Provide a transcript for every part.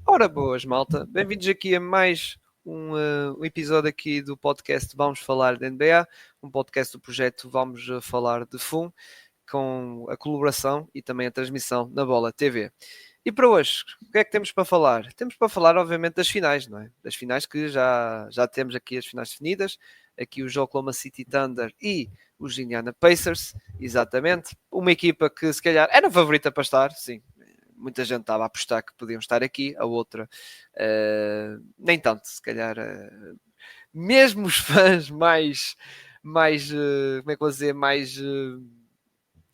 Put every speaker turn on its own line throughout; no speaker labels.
Ora boas, malta. Bem-vindos aqui a mais um episódio aqui do podcast Vamos Falar de NBA, um podcast do projeto Vamos Falar de FUM, com a colaboração e também a transmissão na Bola TV. E para hoje, o que é que temos para falar? Temos para falar, obviamente, das finais, não é? Das finais que já temos aqui as finais definidas, aqui o Oklahoma City Thunder e os Indiana Pacers, exatamente. Uma equipa que se calhar era favorita para estar, sim. Muita gente estava a apostar que podiam estar aqui, a outra nem tanto, se calhar. Mesmo os fãs mais como é que eu vou dizer,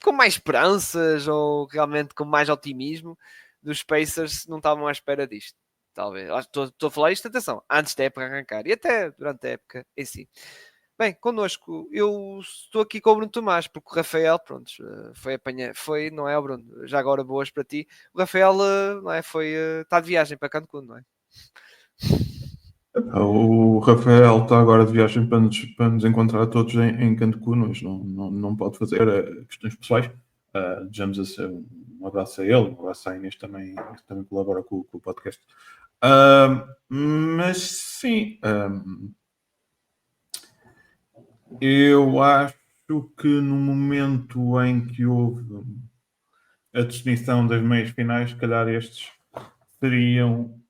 com mais esperanças ou realmente com mais otimismo dos Pacers não estavam à espera disto. Talvez. Estou a falar isto, atenção, antes da época arrancar e até durante a época em si. Bem, connosco, eu estou aqui com o Bruno Tomás, porque o Rafael, pronto, foi, não é, o Bruno? Já agora boas para ti. O Rafael, não é, está de viagem para Cancún, não é?
O Rafael está agora de viagem para nos encontrar todos em Cancún, mas não pode fazer questões pessoais. Desejamos um abraço a ele, um abraço à Inês também, que também colabora com o podcast. Mas sim, eu acho que no momento em que houve a definição das meias finais, se calhar estes seriam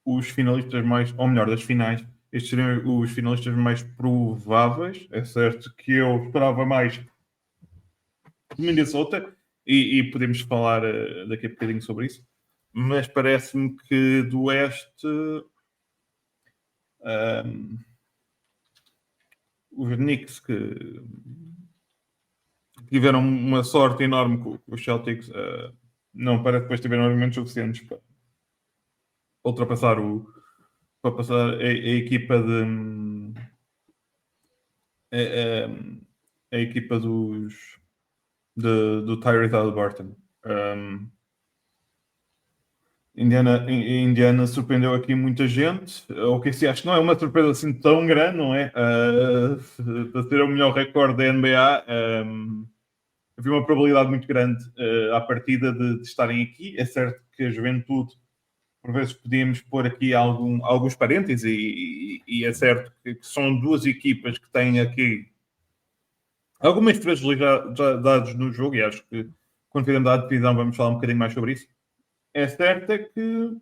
os finalistas mais, ou melhor, das finais, estes seriam os finalistas mais prováveis. É certo que eu esperava mais de Minnesota e podemos falar daqui a bocadinho sobre isso, mas parece-me que do Oeste os Knicks que tiveram uma sorte enorme com os Celtics, não parece que depois tiveram argumentos suficientes para ultrapassar para passar a equipa a equipa do Tyrese Haliburton. Indiana surpreendeu aqui muita gente. O que se acha que não é uma surpresa assim tão grande, não é? Para ter o melhor recorde da NBA, havia uma probabilidade muito grande à partida de estarem aqui. É certo que a juventude, por vezes podíamos pôr aqui alguns parênteses e é certo que são duas equipas que têm aqui algumas fragilidades no jogo e acho que quando fizermos a divisão vamos falar um bocadinho mais sobre isso. É certo que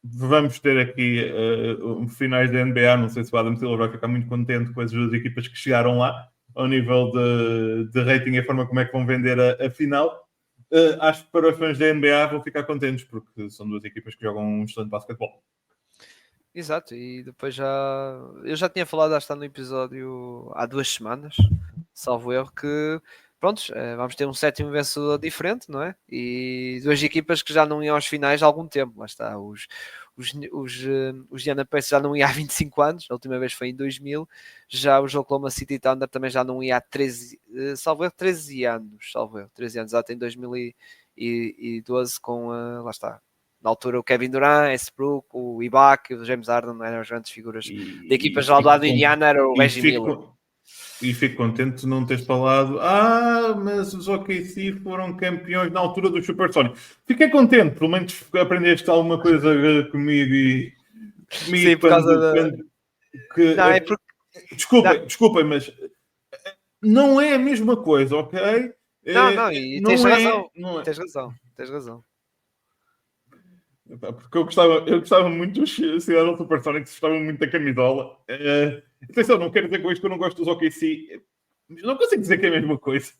vamos ter aqui finais da NBA. Não sei se o Adam Silver vai ficar muito contente com as duas equipas que chegaram lá ao nível de rating e a forma como é que vão vender a final. Acho que para os fãs da NBA vão ficar contentes porque são duas equipas que jogam um excelente basquetebol.
Exato, e depois eu já tinha falado, acho que está no episódio há 2 semanas, salvo erro, que pronto, vamos ter um sétimo vencedor diferente, não é? E duas equipas que já não iam aos finais há algum tempo. Lá está, os Indiana Pacers já não iam há 25 anos, a última vez foi em 2000, já os Oklahoma City Thunder também já não ia há 13, salvo erro, 13 anos, já tem 2012 com, lá está, na altura o Kevin Durant, Westbrook, o Ibaka, o James Harden não eram as grandes figuras da equipa geral do lado do Indiana, era o Reggie Miller.
E fico contente de não teres falado mas os OKC foram campeões na altura do Supersonics. Fiquei contente, pelo menos aprendeste alguma coisa comigo e
sim, por causa da...
Não, é porque... Desculpem, mas não é a mesma coisa, ok?
Não, e tens razão. Tens razão.
Porque eu gostava muito dos Seattle Supersonics, gostava muito da camisola. Atenção, não quero dizer com isto que eu não gosto dos OKC, mas não consigo dizer que é a mesma coisa.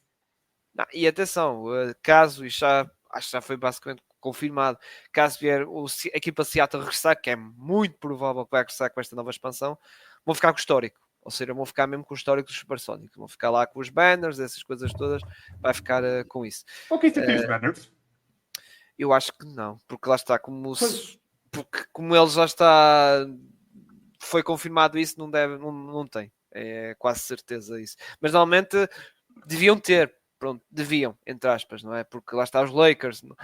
Não, e atenção, caso, e acho que já foi basicamente confirmado, caso vier a equipa Seattle regressar, que é muito provável que vai regressar com esta nova expansão, vão ficar com o histórico. Ou seja, vão ficar mesmo com o histórico dos Supersonics. Vão ficar lá com os banners, essas coisas todas, vai ficar com isso.
Ok, você tem os banners?
Eu acho que não, porque lá está, como ele já está, foi confirmado isso, não tem, é quase certeza isso. Mas normalmente deviam ter, pronto, deviam, entre aspas, não é? Porque lá está os Lakers não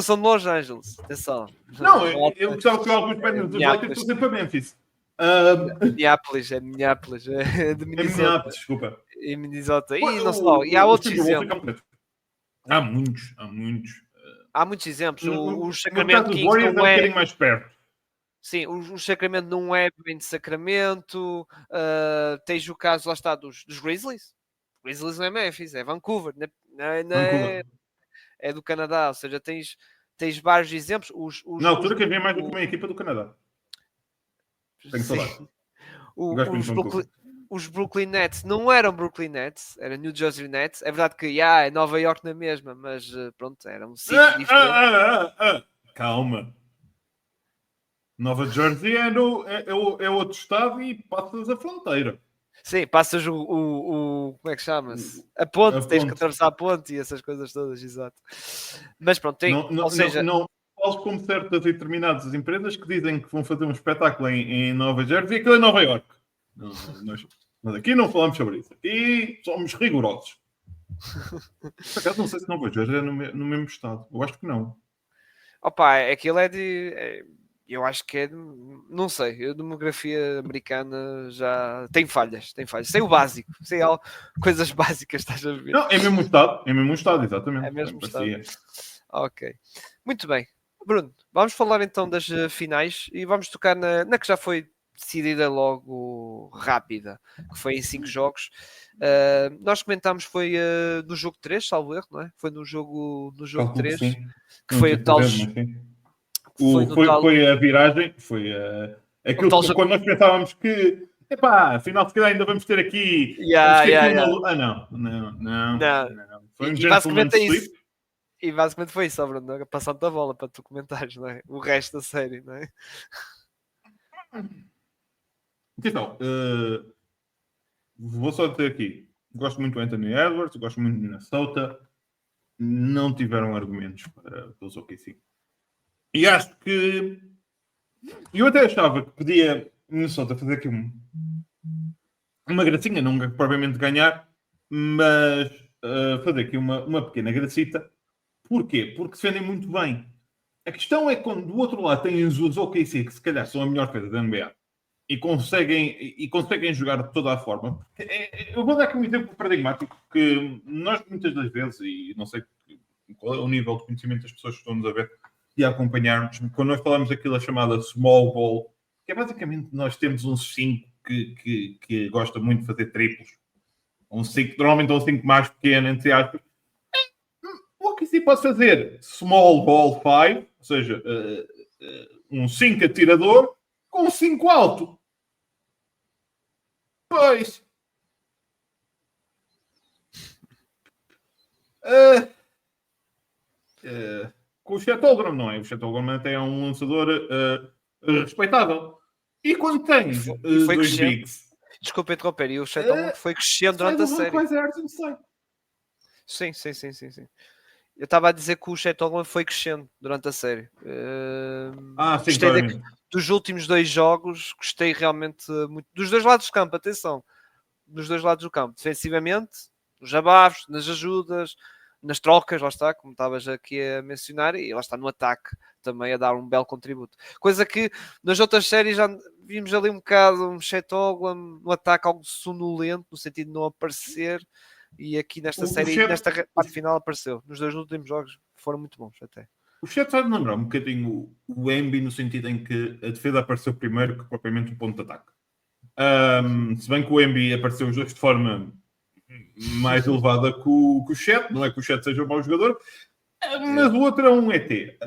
são de Los Angeles, atenção.
Não, eu gostava que alguns banners dos Lakers fossem para Memphis.
Minneapolis, é Minneapolis, é de
É
Minnesota.
Minneapolis, desculpa.
E Minnesota. E não só, e há
O
outros
Super Bowl tem
exemplos.
completo. Há muitos.
Há muitos exemplos. O
No
Sacramento
caso dos
Kings
Warriors é um
não é.
bocadinho mais perto.
Sim, o Sacramento não é bem de Sacramento. Tens o caso, lá está, dos Grizzlies. Grizzlies não é Memphis, é Vancouver.
Vancouver.
É do Canadá. Ou seja, tens vários exemplos.
Na altura que havia mais do que uma equipa do Canadá. Tenho saudade. Gosto muito de Vancouver.
Os Brooklyn Nets não eram Brooklyn Nets, era New Jersey Nets. É verdade que é Nova York na mesma, mas pronto, era um sítio diferente.
Calma. Nova Jersey é outro estado e passas a fronteira.
Sim, passas como é que chama-se? A ponte, tens que atravessar a ponte e essas coisas todas, exato. Mas pronto, ou seja...
Não fales como certas e determinadas empresas que dizem que vão fazer um espetáculo em Nova Jersey e aquilo é Nova York. Nós aqui não falamos sobre isso. Aqui somos rigorosos. Por acaso não sei se Nova Jersey é no mesmo estado. Eu acho que não.
Opa, aquilo eu acho que é... Não sei, a demografia americana já tem falhas. Sei o básico. Sei coisas básicas, estás a ver?
Não, é mesmo estado, exatamente.
É mesmo estado. Ok. Muito bem. Bruno, vamos falar então das finais e vamos tocar na que já foi decidida logo rápida, que foi em 5 jogos. Nós comentámos, foi no jogo 3, salvo erro, não é? Foi no jogo 3,
sim.
Que foi o tal...
Foi a viragem, foi aquilo que quando nós pensávamos que afinal se calhar ainda vamos ter aqui não. Foi um gentleman sweep.
E basicamente foi isso, Bruno, passando a bola para tu comentares, não é? O resto da série, não é?
Então, vou só dizer aqui, gosto muito do Anthony Edwards, gosto muito de Minnesota, não tiveram argumentos para os OKC. E acho que eu até achava que podia Minnesota fazer aqui uma gracinha, não propriamente ganhar, mas fazer aqui uma pequena gracita. Porquê? Porque defendem muito bem. A questão é quando do outro lado tens os OKC, que se calhar são a melhor defesa da NBA, e conseguem jogar de toda a forma. Eu vou dar aqui um exemplo paradigmático que nós muitas das vezes, e não sei qual é o nível de conhecimento das pessoas que estão-nos a ver e a acompanhar-nos, quando nós falamos daquilo chamada small ball, que é basicamente nós temos um 5 que gosta muito de fazer triplos. Um 5, normalmente um 5 mais pequeno, entre aspas. O OKC pode fazer small ball 5, ou seja, um 5 atirador com um 5 alto. Pois. Com o Chet Holmgren, não é? O Chet Holmgren até é um lançador respeitável. E quando tens dois bigs...
Desculpa interromper, e o Chet Holmgren foi crescendo durante a série. Sim. Eu estava a dizer que o Chet Holmgren foi crescendo durante a série.
Sim,
dos últimos 2 jogos, gostei realmente muito. Dos 2 lados do campo, atenção. Dos 2 lados do campo. Defensivamente, nos abafos, nas ajudas, nas trocas, lá está, como estavas aqui a mencionar, e lá está no ataque também a dar um belo contributo. Coisa que nas outras séries já vimos ali um bocado um Chet Holmgren no ataque algo sonolento, no sentido de não aparecer, e aqui nesta série, nesta parte final apareceu. Nos 2 últimos jogos foram muito bons até.
O Chet vai lembrar um bocadinho o Embiid no sentido em que a defesa apareceu primeiro que propriamente o ponto de ataque. Se bem que o Embiid apareceu os dois de forma mais elevada que o Chet, não é que o Chet seja um mau jogador, mas o outro é um ET.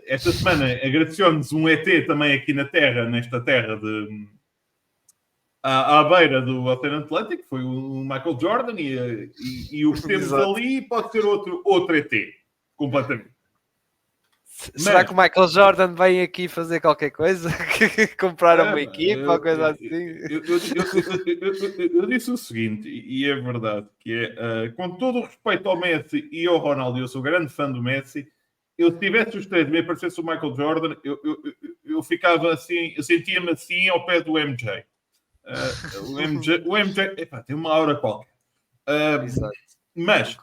Esta semana agradeceu-nos um ET também aqui na Terra, nesta terra à beira do Oceano Atlântico, foi o Michael Jordan, e o que temos ali pode ser outro ET, completamente.
Será que o Michael Jordan vem aqui fazer qualquer coisa? Comprar uma equipa ou coisa assim?
Eu disse o seguinte, e é verdade, que é, com todo o respeito ao Messi e ao Ronaldo, eu sou grande fã do Messi, eu se tivesse os três e me aparecesse o Michael Jordan, eu ficava assim, eu sentia-me assim ao pé do MJ. O MJ tem uma aura qualquer.
Exato.
Mas,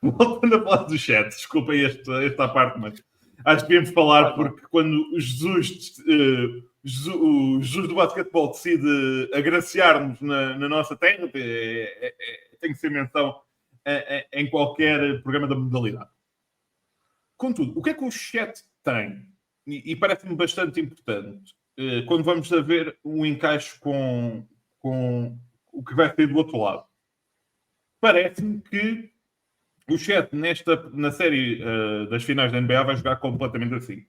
voltando a falar do chat, desculpem esta parte, mas acho que devemos falar porque quando o Jesus o Jesus do basquetebol decide agraciar-nos na nossa terra, tem que ser menção em qualquer programa da modalidade. Contudo, o que é que o chat tem? E parece-me bastante importante quando vamos a ver um encaixe com o que vai ser do outro lado. Parece-me que o chat na série das finais da NBA vai jogar completamente assim.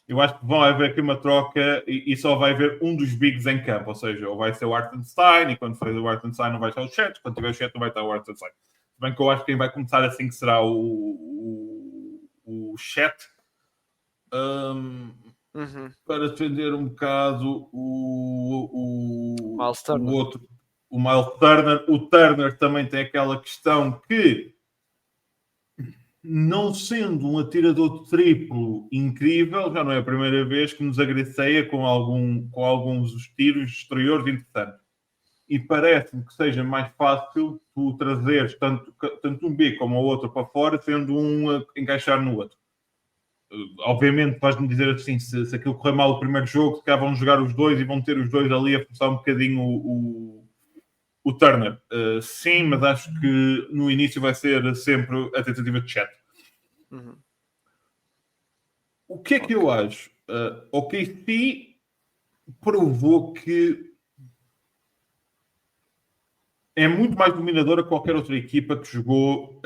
Eu acho que vão haver aqui uma troca e só vai haver um dos bigs em campo. Ou seja, ou vai ser o Hartenstein, e quando for o Hartenstein não vai estar o chat, quando tiver o chat não vai estar o Hartenstein. Se bem que eu acho que quem vai começar assim que será o chat. Para defender um bocado o outro, o Miles Turner. O Turner também tem aquela questão que, não sendo um atirador de triplo incrível, já não é a primeira vez que nos agraceia com alguns tiros exteriores interessantes. E parece-me que seja mais fácil tu trazeres tanto um B como o outro para fora, sendo um a encaixar no outro. Obviamente vais-me dizer assim, se aquilo correr mal o primeiro jogo, se calhar vão jogar os dois e vão ter os dois ali a forçar um bocadinho o Turner. Sim, mas acho que no início vai ser sempre a tentativa de chat. O que é que eu acho? O KC provou que é muito mais dominadora que qualquer outra equipa que jogou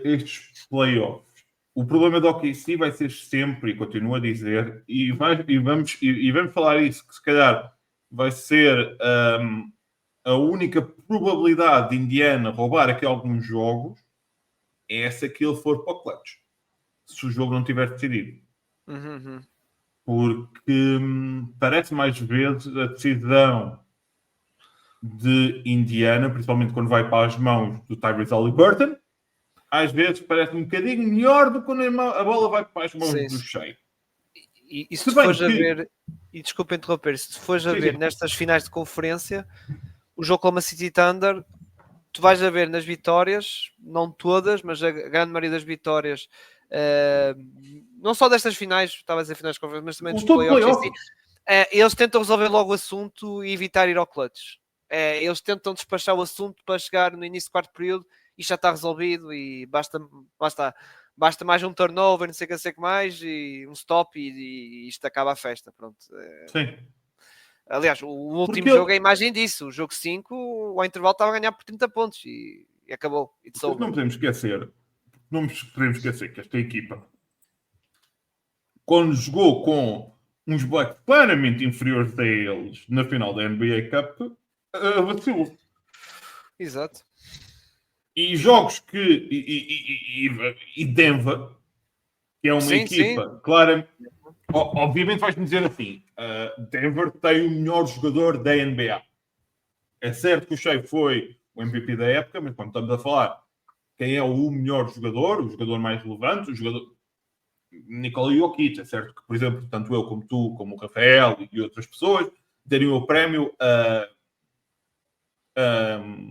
estes playoffs. O problema do OKC vai ser sempre, e continuo a dizer, e vamos falar isso, que se calhar vai ser a única probabilidade de Indiana roubar aqui alguns jogos, é se aquilo for para o clutch. Se o jogo não tiver decidido. Porque parece mais vezes a decisão de Indiana, principalmente quando vai para as mãos do Tyrese Haliburton, às vezes parece um bocadinho melhor do que quando a bola vai para as mãos do Shai.
E se tu fores a ver, e desculpa interromper, se tu fores a ver nestas finais de conferência, o jogo como a City Thunder, tu vais a ver nas vitórias, não todas, mas a grande maioria das vitórias, não só destas finais, estava a dizer finais de conferência, mas também dos playoffs. Eles tentam resolver logo o assunto e evitar ir ao clutch. Eles tentam despachar o assunto para chegar no início do quarto período e já está resolvido e basta mais um turnover, não sei o que mais, e um stop e isto acaba a festa. Pronto.
Sim.
Aliás, o último jogo é a imagem disso. O jogo 5, ao intervalo estava a ganhar por 30 pontos e acabou.
Não podemos esquecer que esta equipa, quando jogou com uns Blacks claramente inferiores a eles na final da NBA Cup, vacilou.
Exato.
E jogos que... E Denver, que é uma equipa clara... Obviamente vais-me dizer assim, Denver tem o melhor jogador da NBA. É certo que o Shai foi o MVP da época, mas quando estamos a falar quem é o melhor jogador, o jogador mais relevante, o jogador Nikola Jokic, é certo que, por exemplo, tanto eu como tu, como o Rafael e outras pessoas, dariam o prémio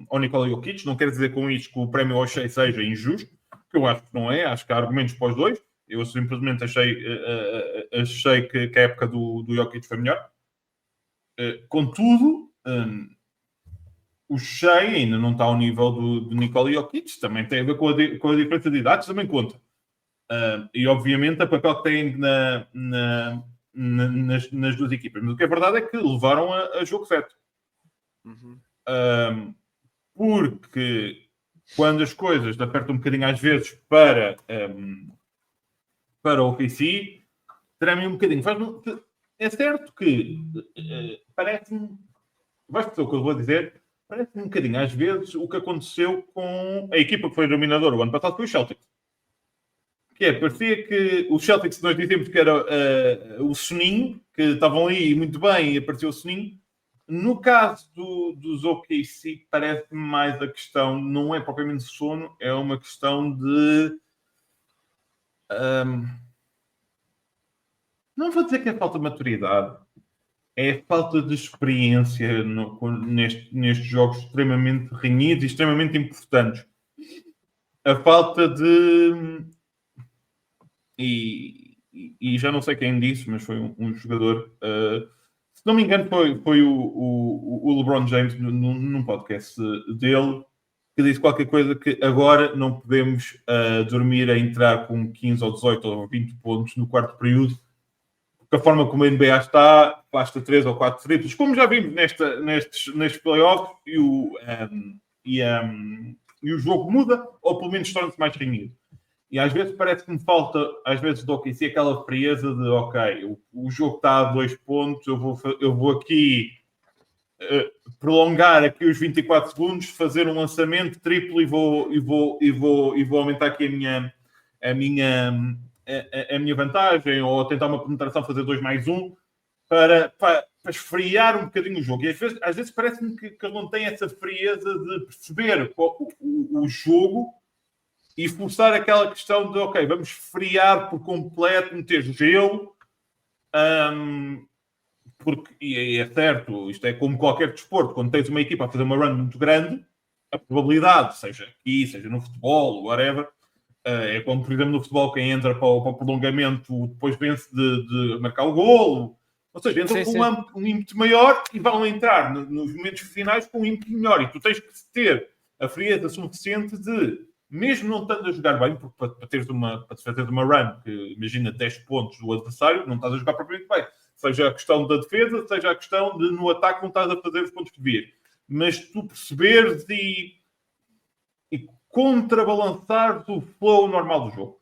ao Nikola Jokic. Não quer dizer com isto que o prémio ao Shai seja injusto, que eu acho que não é, acho que há argumentos para os dois. Eu simplesmente achei que a época do Jokic foi melhor. Contudo, o Shai ainda não está ao nível do Nikola Jokic, também tem a ver com a diferença de idades, também conta. E obviamente o papel que tem nas duas equipas. Mas o que é verdade é que levaram a jogo 7. Porque quando as coisas apertam um bocadinho às vezes para o OKC, tremem um bocadinho. É certo que parece-me, vais perceber o que eu vou dizer, parece-me um bocadinho às vezes o que aconteceu com a equipa que foi dominadora o ano passado, foi o Celtics. Parecia que os Celtics, nós dizemos que era o soninho, que estavam ali muito bem e apareceu o soninho. No caso dos OKC, parece-me mais a questão, não é propriamente sono, é uma questão de... não vou dizer que é falta de maturidade, é falta de experiência nestes jogos extremamente renhidos e extremamente importantes. A falta de... E já não sei quem disse, mas foi um jogador Se não me engano, foi o LeBron James num podcast dele que disse qualquer coisa que agora não podemos dormir a entrar com 15 ou 18 ou 20 pontos no quarto período, porque a forma como a NBA está, basta 3 ou 4 triplos, como já vimos nestes playoffs, e o jogo muda, ou pelo menos torna-se mais renhido. E às vezes parece que me falta, às vezes do OKC, aquela frieza de, ok, o jogo está a 2 pontos, eu vou aqui prolongar aqui os 24 segundos, fazer um lançamento triplo e vou aumentar aqui a minha vantagem, ou tentar uma penetração, fazer 2+1, para esfriar um bocadinho o jogo. E às vezes parece-me que ele não tem essa frieza de perceber o jogo e forçar aquela questão de, ok, vamos esfriar por completo, meter gelo, porque, e é certo, isto é como qualquer desporto, quando tens uma equipa a fazer uma run muito grande, a probabilidade, seja aqui, seja no futebol, whatever, é como, por exemplo, no futebol, quem entra para o prolongamento depois vence de marcar o golo, ou seja, entra com um ímpeto maior e vão entrar nos momentos finais com um ímpeto melhor, e tu tens que ter a frieza suficiente de, mesmo não estando a jogar bem, porque para teres uma run, que imagina 10 pontos do adversário, não estás a jogar propriamente bem, seja a questão da defesa, seja a questão de no ataque não estás a fazer os pontos que devias. Mas tu perceberes e contrabalançar o flow normal do jogo.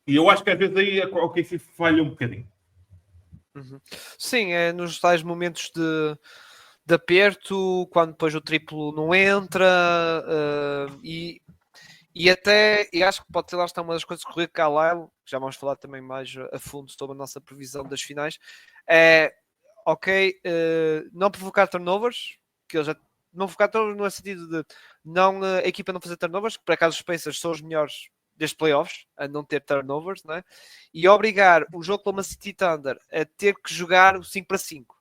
E eu acho que às vezes aí a OKC falha um bocadinho.
Uhum. Sim, é nos tais momentos de aperto, quando depois o triplo não entra, e até, e acho que pode ser lá está uma das coisas que o Rick Carlisle, já vamos falar também mais a fundo sobre a nossa previsão das finais, é, ok, não provocar turnovers, que ele já não provocar turnovers no sentido de não, a equipa não fazer turnovers, que por acaso os Pacers são os melhores destes playoffs, a não ter turnovers, não é? E obrigar o jogo pela City Thunder a ter que jogar o 5 para 5,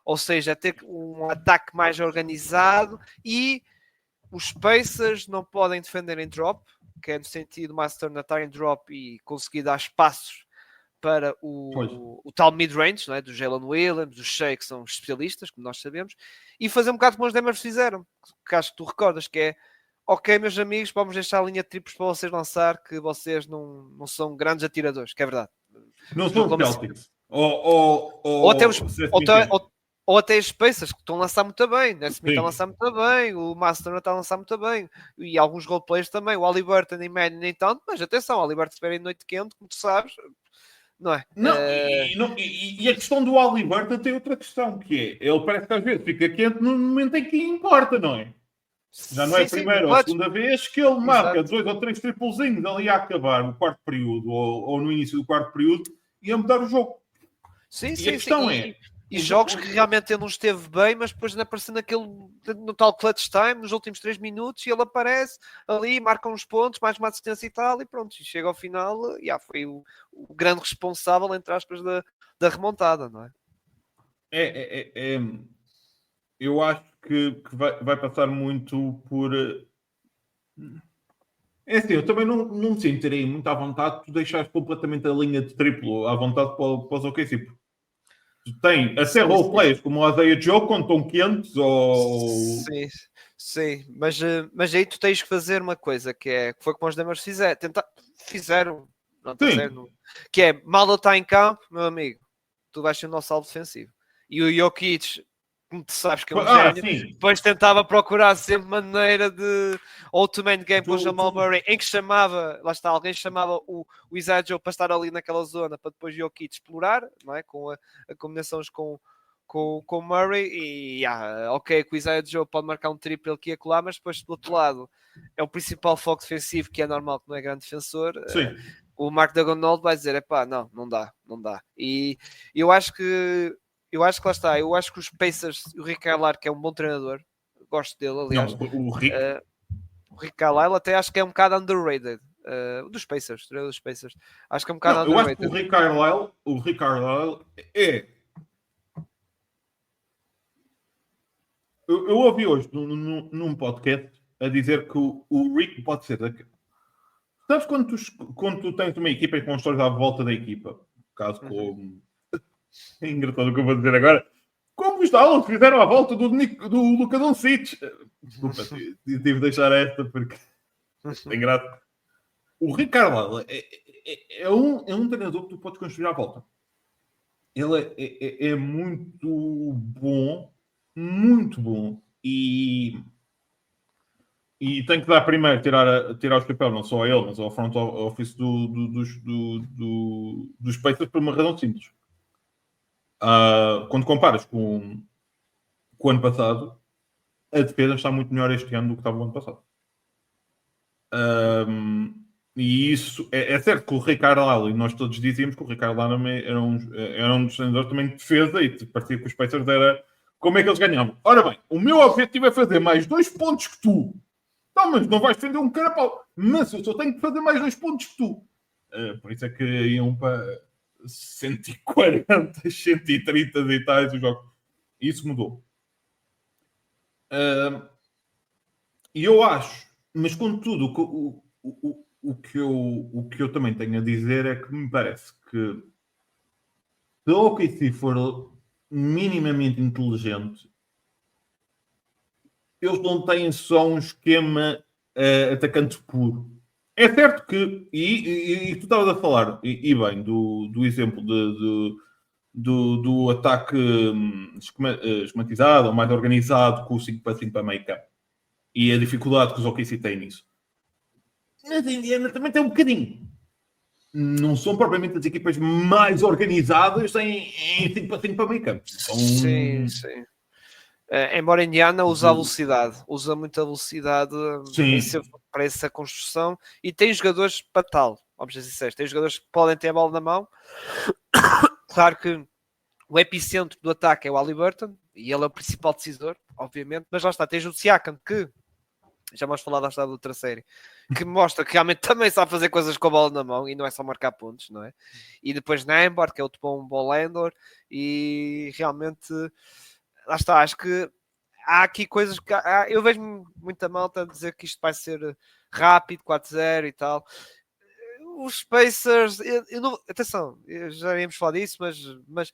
ou seja, a ter um ataque mais organizado, e os Pacers não podem defender em drop, que é no sentido mais turn em drop e conseguir dar espaços para o tal mid-range, não é? Do Jalen Williams, dos Shea, que são especialistas, como nós sabemos, e fazer um bocado como os Demers fizeram, que acho que tu recordas, que é, ok, meus amigos, vamos deixar a linha de triplos para vocês lançar, que vocês não são grandes atiradores, que é verdade.
Não são os Celtics.
Ou até as Pacers, que estão a lançar muito bem, né? Smith está a lançar muito bem, o Master está a lançar muito bem, e alguns roleplayers também, o Haliburton e Manning nem tanto, mas atenção, o Haliburton se estiver em noite quente, como tu sabes, não é?
Não, e a questão do Haliburton tem outra questão, que é, ele parece que às vezes fica quente no momento em que importa, não é? Já não é a primeira ou a segunda vez que ele marca 2 ou 3 triplezinhos ali a acabar no quarto período ou no início do quarto período e a mudar o jogo.
Sim,
a questão é...
E jogos que realmente ele não esteve bem, mas depois aparece no tal clutch time, nos últimos 3 minutos, e ele aparece ali, marca uns pontos, mais uma assistência e tal, e pronto, e chega ao final, foi o grande responsável, entre aspas, da remontada, não é?
Eu acho que vai passar muito por... É assim, eu também não me sentirei muito à vontade de tu deixares completamente a linha de triplo à vontade para os OKC. Tem até roleplayers como o Isaiah Joe quando estão quentes ou...
Sim, mas aí tu tens que fazer uma coisa que foi como os Demers fizeram, não está certo, que é, mal está em campo, meu amigo, tu vais ser o nosso alvo defensivo. E o Jokic, como tu sabes que é um gênio, depois tentava procurar sempre maneira de two-man game com o Jamal Murray, em que alguém chamava o Isaiah Joe para estar ali naquela zona, para depois o Jokic explorar, não é? Com a combinações com o Murray, e ok, que o Isaiah Joe pode marcar um triple aqui e acolá, mas depois do outro lado é o principal foco defensivo, que é normal que não é grande defensor. O Mark Daigneault vai dizer, não dá. E eu acho que lá está, eu acho que os Pacers, o Rick Carlisle, que é um bom treinador, gosto dele, aliás.
Não, o
Rick Carlisle até acho que é um bocado underrated. Dos Pacers, acho que é um bocado underrated.
Eu acho que o Rick Carlisle é... Eu ouvi hoje num podcast a dizer que o Rick pode ser daquele. Sabes quando tu tens uma equipa e constróis à volta da equipa? Caso como... É engraçado o que eu vou dizer agora. os Dallas fizeram a volta do Luka Doncic. Desculpa, tive de deixar esta porque tem graça. O Rick Carlisle é um treinador que tu podes construir à volta. Ele é muito bom e tem que dar primeiro, tirar o chapéu, não só a ele, mas ao front office dos Pacers por uma razão simples. Quando comparas com o ano passado, a defesa está muito melhor este ano do que estava o ano passado. E isso é certo que o Ricardo Lally, nós todos dizíamos que o Ricardo Lally era um dos treinadores também de defesa e parecia que os Pacers era como é que eles ganhavam. Ora bem, o meu objetivo é fazer mais 2 pontos que tu. Não, mas não vais defender um carapau. Mas eu só tenho que fazer mais 2 pontos que tu. Por isso é que iam para 140, 130 e tais os jogos. E isso mudou. E eu acho, mas contudo, o que eu também tenho a dizer é que me parece que se o OKC for minimamente inteligente, eles não têm só um esquema atacante puro. É certo que, e tu estavas a falar, e bem, do exemplo do ataque esquematizado ou mais organizado com o 5 para 5 para meio campo. E a dificuldade que os OKC têm nisso. Mas a Indiana também tem um bocadinho. Não são propriamente as equipas mais organizadas em 5 para 5 para meio campo. Então,
sim. Embora a Indiana usa a velocidade, usa muita velocidade para essa construção e tem jogadores para tal, vamos dizer sincero, tem jogadores que podem ter a bola na mão. Claro que o epicentro do ataque é o Haliburton e ele é o principal decisor, obviamente, mas lá está, tens o Siakam que já vamos falar da outra série, que mostra que realmente também sabe fazer coisas com a bola na mão e não é só marcar pontos, não é? E depois Nembhard, que é outro bom ball-handler, e realmente lá está, acho que há aqui coisas que eu vejo muita malta dizer que isto vai ser rápido, 4-0 e tal. Os Pacers, atenção, já íamos falar disso, mas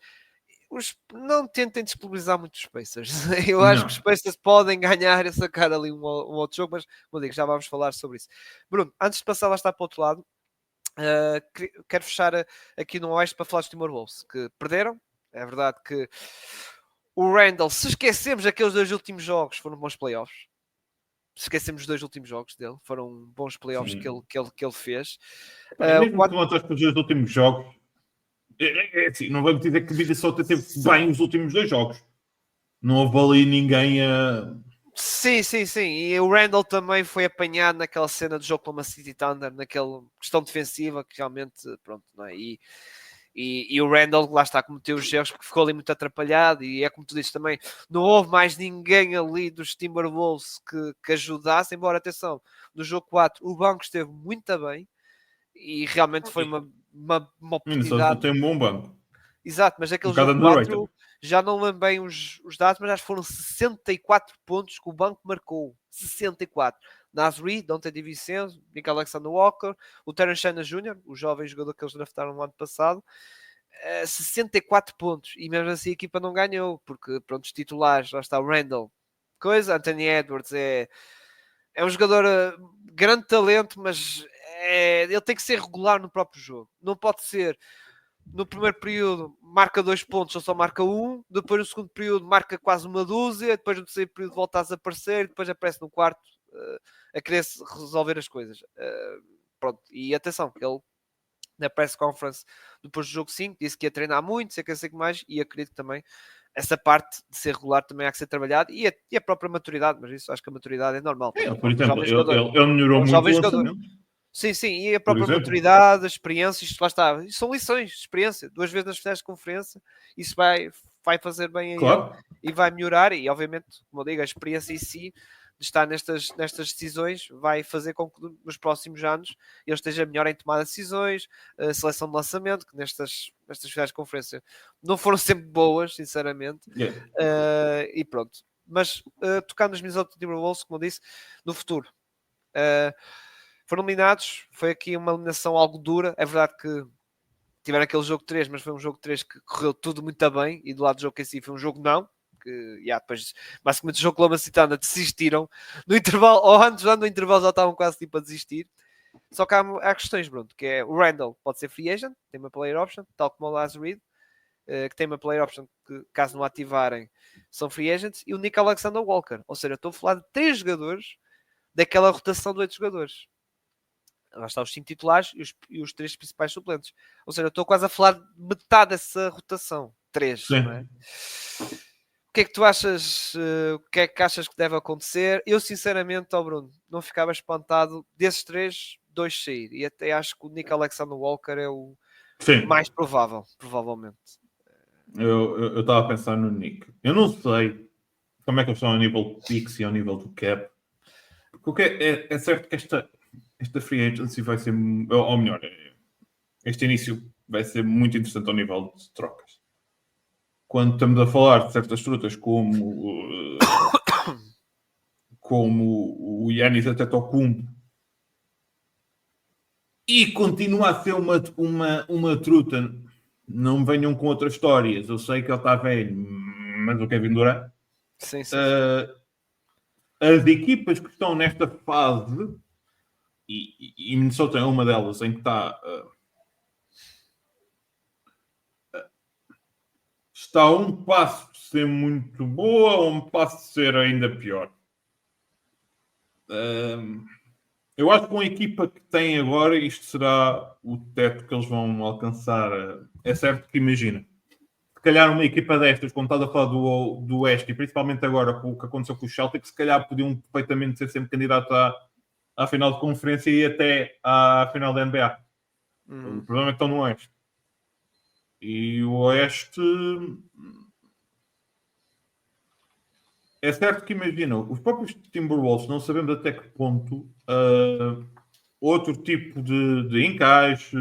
não tentem disponibilizar muito os Pacers. Eu acho que os Pacers podem ganhar e sacar ali um outro jogo, mas como digo, já vamos falar sobre isso. Bruno, antes de passar lá estar para o outro lado, quero fechar aqui no Oeste para falar dos Timberwolves, que perderam. É verdade que o Randall, se esquecemos aqueles 2 últimos jogos, foram bons playoffs. Se esquecemos os 2 últimos jogos dele, foram bons playoffs que ele fez.
Mesmo que contas para os 2 últimos jogos, assim, não vamos dizer que a vida só teve bem os últimos 2 jogos. Não houve ali ninguém a...
Sim. E o Randall também foi apanhado naquela cena do jogo com a City Thunder, naquela questão defensiva que realmente, pronto, não é? E o Randall, lá está, cometeu os erros porque ficou ali muito atrapalhado e é como tu dizes também, não houve mais ninguém ali dos Timberwolves que ajudasse, embora, atenção, no jogo 4 o banco esteve muito bem e realmente foi uma oportunidade.
Tem um bom banco.
Exato, mas aquele jogo 4, já não lembro bem os dados, mas acho que foram 64 pontos que o banco marcou. 64. Nasri, Dante DiVincenzo, Nick Alexander Walker, o Terence Shannon Jr., o jovem jogador que eles draftaram no ano passado, 64 pontos. E mesmo assim a equipa não ganhou, porque pronto, os titulares, lá está o Randall, Anthony Edwards é um jogador grande talento, mas ele tem que ser regular no próprio jogo. Não pode ser no primeiro período marca 2 pontos ou só marca 1, depois no segundo período marca quase uma dúzia, depois no terceiro período volta a desaparecer, depois aparece no quarto a querer resolver as coisas. Pronto, e atenção, ele na press conference depois do jogo 5 disse que ia treinar muito, sei que mais, e acredito que também essa parte de ser regular também há que ser trabalhado e a própria maturidade, mas isso acho que a maturidade é normal.
Por exemplo, ele melhorou muito o lançamento.
Sim, e a própria maturidade, a experiência, isto lá está. Isto são lições de experiência. 2 vezes nas finais de conferência, isso vai fazer bem a ele e vai melhorar. E, obviamente, como eu digo, a experiência em si, de estar nestas decisões, vai fazer com que nos próximos anos ele esteja melhor em tomar decisões, a seleção de lançamento, que nestas finais de conferência não foram sempre boas, sinceramente. E pronto. Mas, tocando nos Minnesota Timberwolves, como eu disse, no futuro. Foram eliminados, foi aqui uma eliminação algo dura, é verdade que tiveram aquele jogo 3, mas foi um jogo 3 que correu tudo muito bem, e do lado do jogo que em si foi um jogo não, que depois, basicamente, o Oklahoma City Thunder desistiram no intervalo, ou antes já no intervalo já estavam quase tipo a desistir. Só que há questões, Bruno, que é o Randall pode ser free agent, tem uma player option, tal como o Laz Reed, que tem uma player option que, caso não ativarem, são free agents, e o Nick Alexander Walker. Ou seja, eu estou a falar de 3 jogadores daquela rotação de 8 jogadores. Lá está os 5 titulares e os 3 principais suplentes. Ou seja, eu estou quase a falar de metade dessa rotação. 3,
Sim.
não é? O que é que tu achas? O que é que achas que deve acontecer? Eu, sinceramente, Bruno, não ficava espantado desses 3, 2 sair. E até acho que o Nick Alexander Walker é o mais provável, provavelmente.
Eu estava a pensar no Nick. Eu não sei como é que eles estão a nível de picks e ao nível do cap. Porque é certo que esta free agency vai ser, ou melhor, este início vai ser muito interessante ao nível de trocas. Quando estamos a falar de certas frutas como o Giannis Antetokounmpo e continua a ser uma truta, não me venham com outras histórias, eu sei que ele está velho, mas o Kevin Durant,
Sim, sim.
as equipas que estão nesta fase, e Minnesota é uma delas em que está a um passo de ser muito boa, a um passo de ser ainda pior. Eu acho que com a equipa que tem agora, isto será o teto que eles vão alcançar. É certo que imagina, se calhar uma equipa destas, como estás a falar do Oeste, e principalmente agora com o que aconteceu com o Celtics, se calhar podiam perfeitamente ser sempre candidato à final de conferência e até à final da NBA. O problema é que estão no Oeste. E o Oeste... É certo que, imagina, os próprios Timberwolves, não sabemos até que ponto outro tipo de encaixe,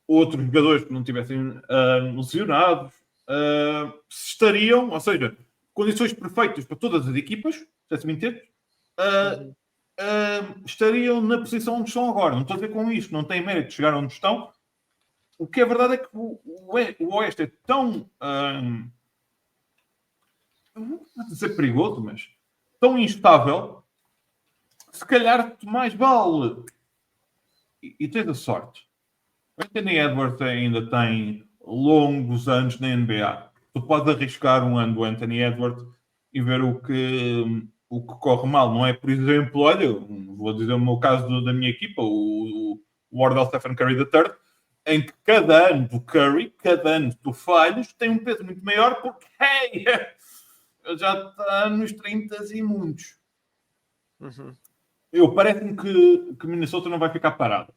outros jogadores que não tivessem lesionados, se estariam, ou seja, condições perfeitas para todas as equipas, se me entende, estariam na posição onde estão agora. Não estou a dizer com isto, não tem mérito de chegar onde estão. O que é verdade é que o Oeste é tão... não vou dizer perigoso, mas tão instável, se calhar mais vale. E tens a sorte. O Anthony Edwards ainda tem longos anos na NBA. Tu podes arriscar um ano do Anthony Edwards e ver o que corre mal. Não é, por exemplo, olha, vou dizer o meu caso da minha equipa, o Wardell Stephen Curry III, em que cada ano do Curry, cada ano do falhos, tem um peso muito maior porque, hey, já está nos 30 e muitos. Parece-me que Minnesota não vai ficar parado.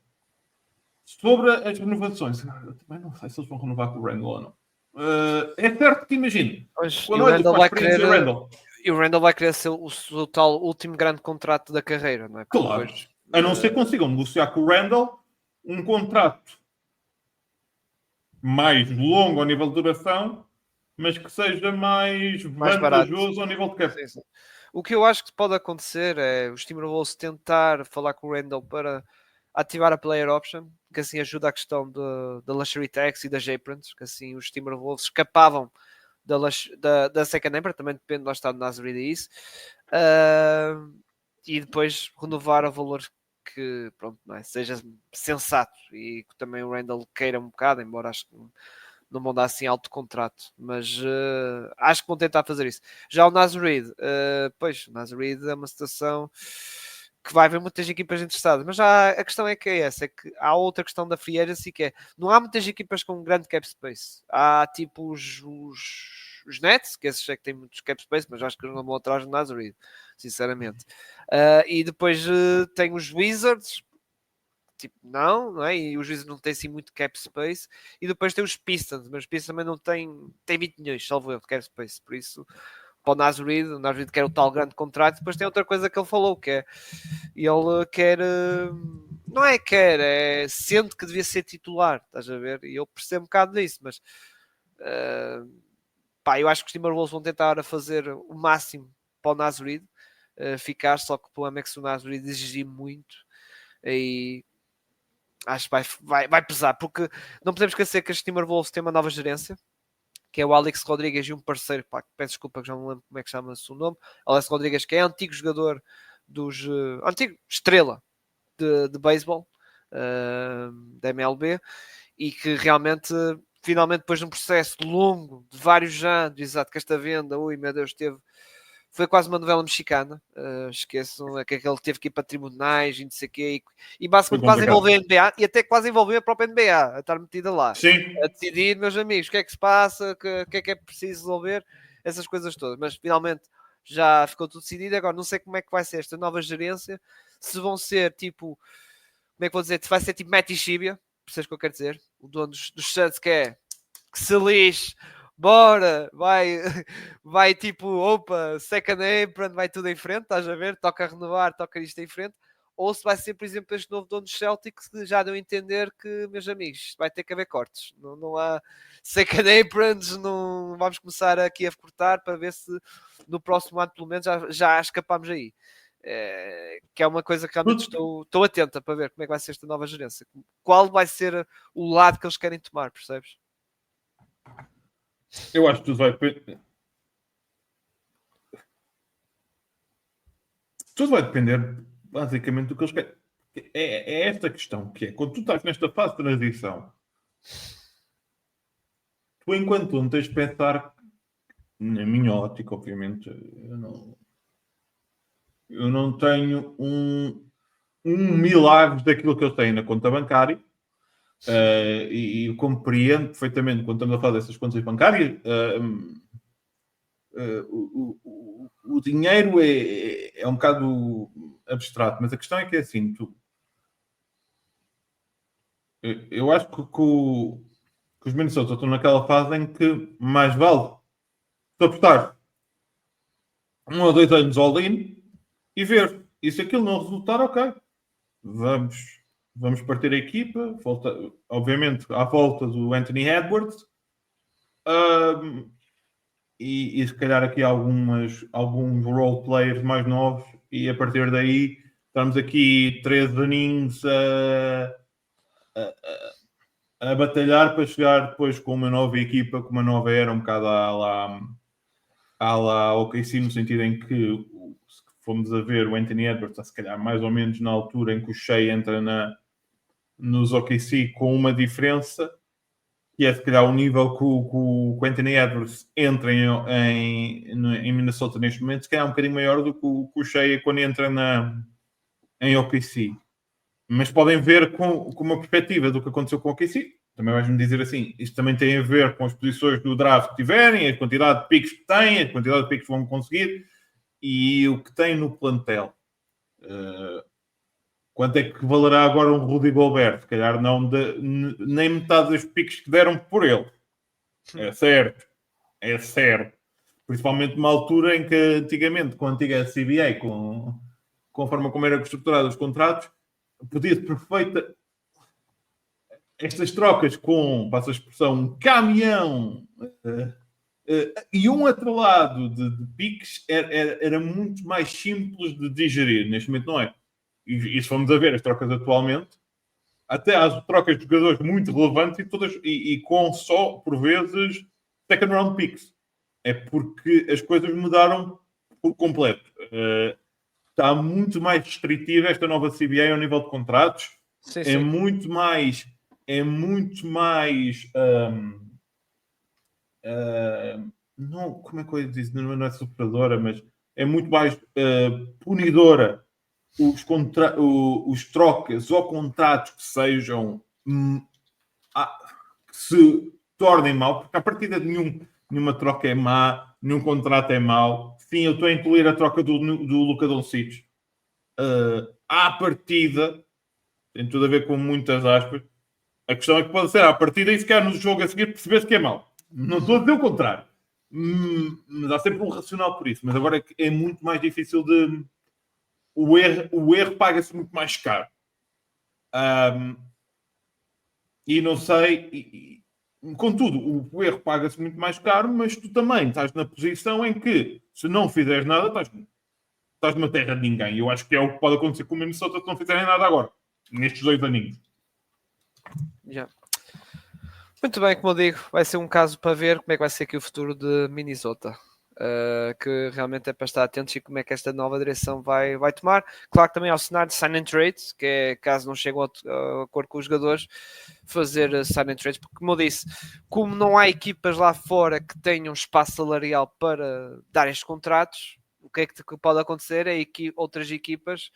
Sobre as renovações, eu também não sei se eles vão renovar com o Randall ou não. É certo que imagino.
Quando olhas para a experiência Randall. E o Randall vai querer ser o tal último grande contrato da carreira, não é?
Porque claro. Depois, a não ser que consigam negociar com o Randall um contrato mais longo ao nível de duração, mas que seja mais vantajoso ao nível de cap.
Sim, sim. O que eu acho que pode acontecer é os Timberwolves tentar falar com o Randall para ativar a player option, que assim ajuda a questão da luxury tax e das aprons, que assim os Timberwolves escapavam da second apron, também depende, lá está do Nazareth e isso, e depois renovar a valor que, pronto, não é? Seja sensato e que também o Randall queira um bocado, embora acho que não vão dar assim alto contrato, mas acho que vão tentar fazer isso. Já o Nazareth, pois, o Nazareth é uma situação que vai haver muitas equipas interessadas, mas já a questão é que é essa, é que há outra questão da free agency que é, não há muitas equipas com grande cap space, há tipo os Nets, que esses é que têm muitos cap space, mas acho que eles não vão atrás do Nazareth, sinceramente. E depois tem os Wizards, tipo, não é? E os Wizards não têm assim muito cap space. E depois tem os Pistons, mas os Pistons também não tem 20 milhões, salvo eu, de cap space. Por isso, para o Nazareth quer o tal grande contrato. Depois tem outra coisa que ele falou, que é ele quer, não é quer, é sente que devia ser titular, estás a ver? E eu percebo um bocado disso, mas eu acho que os Timberwolves vão tentar fazer o máximo para o Nazareth ficar, só que o problema é que se o Nazareth exigir muito, aí acho que vai pesar, porque não podemos esquecer que as Timberwolves têm uma nova gerência, que é o Alex Rodrigues e um parceiro, pá, peço desculpa que já não lembro como é que chama-se o nome, Alex Rodrigues, que é antigo jogador dos... antigo estrela de beisebol, da MLB, e que realmente, finalmente, depois de um processo longo, de vários anos, exato, que esta venda, ui meu Deus, foi quase uma novela mexicana, esqueçam, é que ele teve que ir para tribunais e não sei o quê, e basicamente quase envolveu a NBA, e até quase envolveu a própria NBA, a estar metida lá.
Sim.
A decidir, meus amigos, o que é que se passa, o que é preciso resolver, essas coisas todas. Mas finalmente já ficou tudo decidido. Agora não sei como é que vai ser esta nova gerência, se vão ser tipo, como é que vou dizer, se vai ser tipo Matt Ishibia, percebes o que eu quero dizer? O dono dos Suns que se lixe, bora, vai tipo, opa, second apron, vai tudo em frente, estás a ver? Toca renovar, toca isto em frente. Ou se vai ser, por exemplo, este novo dono dos Celtics que já deu a entender que, meus amigos, vai ter que haver cortes. Não há second aprons, não vamos começar aqui a cortar para ver se no próximo ano, pelo menos, já escapamos aí. Que é uma coisa que realmente estou atenta para ver como é que vai ser esta nova gerência. Qual vai ser o lado que eles querem tomar, percebes?
Eu acho que tudo vai depender. Tudo vai depender, basicamente, do que eles querem. É esta questão, que é, quando tu estás nesta fase de transição, tu, enquanto não tens de pensar, na minha ótica, obviamente, eu não tenho um milagre daquilo que eu tenho na conta bancária. E eu compreendo perfeitamente quando estamos a falar dessas contas bancárias. O dinheiro é um bocado abstrato, mas a questão é que é assim, eu acho que os Minnesota estão naquela fase em que mais vale apostar 1 ou 2 anos all-in e ver. E se aquilo não resultar, ok. Vamos partir a equipa. Obviamente, à volta do Anthony Edwards. E se calhar aqui alguns role players mais novos. E a partir daí, estamos aqui 3 aninhos a batalhar para chegar depois com uma nova equipa, com uma nova era, um bocado à lá OKC, no sentido em que, se fomos a ver, o Anthony Edwards está se calhar mais ou menos na altura em que o Shea entra nos OKC, com uma diferença, que é se calhar o nível que o Anthony Edwards entra em Minnesota neste momento, se calhar é um bocadinho maior do que o Shea quando entra em OKC. Mas podem ver com uma perspectiva do que aconteceu com o OKC. Também vais-me dizer assim, isto também tem a ver com as posições do draft que tiverem, a quantidade de picks que têm, a quantidade de picks que vão conseguir e o que tem no plantel. Quanto é que valerá agora um Rudy Gobert? Se calhar não nem metade dos picks que deram por ele. É certo. É certo. Principalmente numa altura em que antigamente, com a antiga CBA, com a forma como eram estruturados os contratos, podia-se perfeita estas trocas com, passa a expressão, um caminhão e um atrelado de piques era muito mais simples de digerir. Neste momento não é. E se formos a ver as trocas atualmente, até há trocas de jogadores muito relevantes e com só, por vezes, second round picks. É porque as coisas mudaram por completo. Está muito mais restritiva esta nova CBA ao nível de contratos.
Sim,
é
sim.
muito mais não, como é que eu ia dizer? Não é superadora, mas é muito mais punidora os trocas ou contratos que sejam que se tornem mau, porque a partir de nenhuma troca é má, nenhum contrato é mau. Sim, eu estou a incluir a troca do Luka Doncic. À partida, tem tudo a ver com muitas aspas. A questão é que pode ser à partida e se calhar no jogo a seguir perceber-se que é mau. Não estou a dizer o contrário. Mas há sempre um racional por isso. Mas agora é muito mais difícil de... O erro paga-se muito mais caro. E não sei... Contudo, o erro paga-se muito mais caro, mas tu também estás na posição em que, se não fizeres nada, estás numa terra de ninguém. Eu acho que é o que pode acontecer com o Minnesota se não fizerem nada agora. Nestes 2 aninhos.
Já. Muito bem, como eu digo, vai ser um caso para ver como é que vai ser aqui o futuro de Minnesota. Que realmente é para estar atentos e como é que esta nova direção vai tomar. Claro que também há o cenário de sign and trade, que é caso não cheguem a acordo com os jogadores, fazer sign and trades, porque como eu disse, como não há equipas lá fora que tenham espaço salarial para dar estes contratos, o que é que pode acontecer é que outras equipas,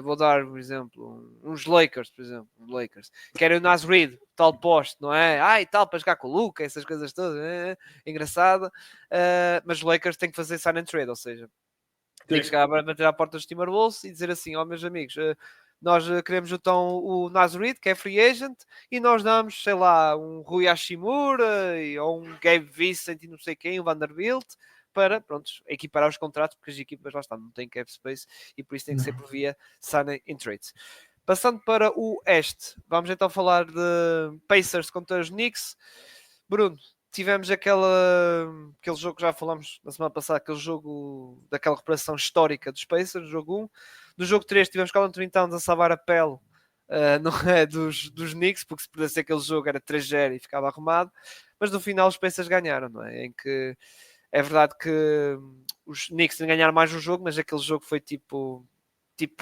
vou dar um exemplo, uns Lakers, por exemplo, querem o Nas Reed, tal poste, não é? E tal, para jogar com o Luka, essas coisas todas, engraçado. Mas os Lakers têm que fazer sign and trade, ou seja, tem que chegar a bater à porta dos Timberwolves e dizer assim, meus amigos, nós queremos então o Nas Reed, que é free agent, e nós damos, sei lá, um Rui Hashimura ou um Gabe Vincent e não sei quem, o Vanderbilt, para, pronto, equiparar os contratos, porque as equipas, lá está, não têm cap space e por isso tem que ser por via sign and trades. Passando para o Este, vamos então falar de Pacers contra os Knicks. Bruno, tivemos aquele jogo que já falamos na semana passada, aquele jogo daquela recuperação histórica dos Pacers, jogo 1. No jogo 3 tivemos Karl Anthony Towns a salvar a pele não é, dos Knicks, porque se pudesse aquele jogo era 3-0 e ficava arrumado, mas no final os Pacers ganharam, não é? Em que é verdade que os Knicks ganharam mais um jogo, mas aquele jogo foi tipo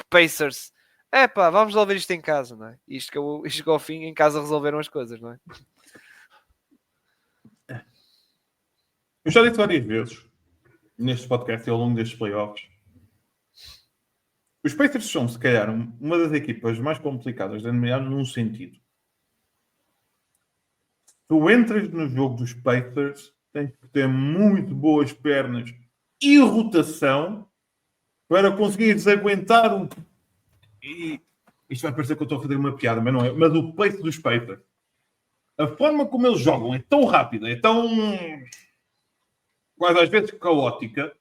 Pacers. Vamos resolver isto em casa, não é? Isto chegou ao fim, em casa resolveram as coisas, não é?
Eu já disse várias vezes neste podcast e ao longo destes playoffs. Os Pacers são, se calhar, uma das equipas mais complicadas da NBA num sentido. Tu entras no jogo dos Pacers, tens que ter muito boas pernas e rotação para conseguires aguentar o... E isto vai parecer que eu estou a fazer uma piada, mas não é. Mas o pace dos Pacers, a forma como eles jogam é tão rápida, é tão... quase às vezes caótica,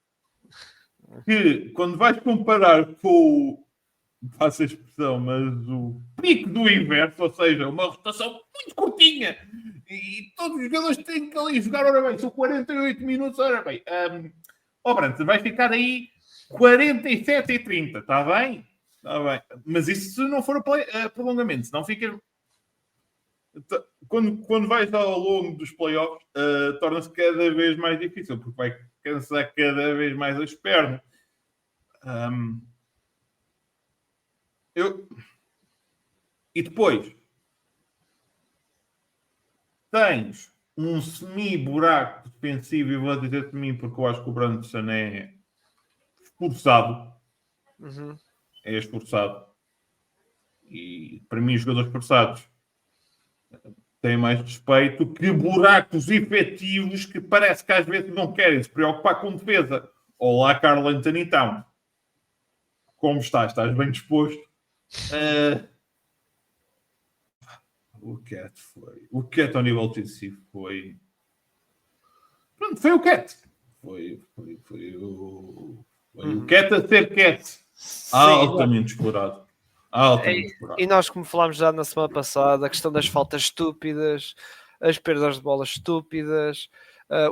que quando vais comparar com o... faço a expressão, mas o pico do inverso, ou seja, uma rotação muito curtinha, e todos os jogadores têm que ali jogar, ora bem, são 48 minutos, ora bem. Brandt, vai ficar aí 47 e 30, está bem? Está bem. Mas isso se não for prolongamento, senão fica... Quando vais ao longo dos playoffs, torna-se cada vez mais difícil, porque vai cansar cada vez mais as pernas. E depois tens um semi-buraco defensivo, e vou dizer de mim porque eu acho que o Brunson é esforçado.
Uhum.
É esforçado. E para mim, os jogadores esforçados têm mais respeito que buracos efetivos que parece que às vezes não querem se preocupar com defesa. Olá, Karl Anthony Towns. Como estás? Estás bem disposto? O Cat ao nível defensivo foi... Pronto, foi o Cat. Foi o Cat a ser Cat. Altamente explorado.
E nós, como falámos já na semana passada, a questão das faltas estúpidas, as perdas de bolas estúpidas,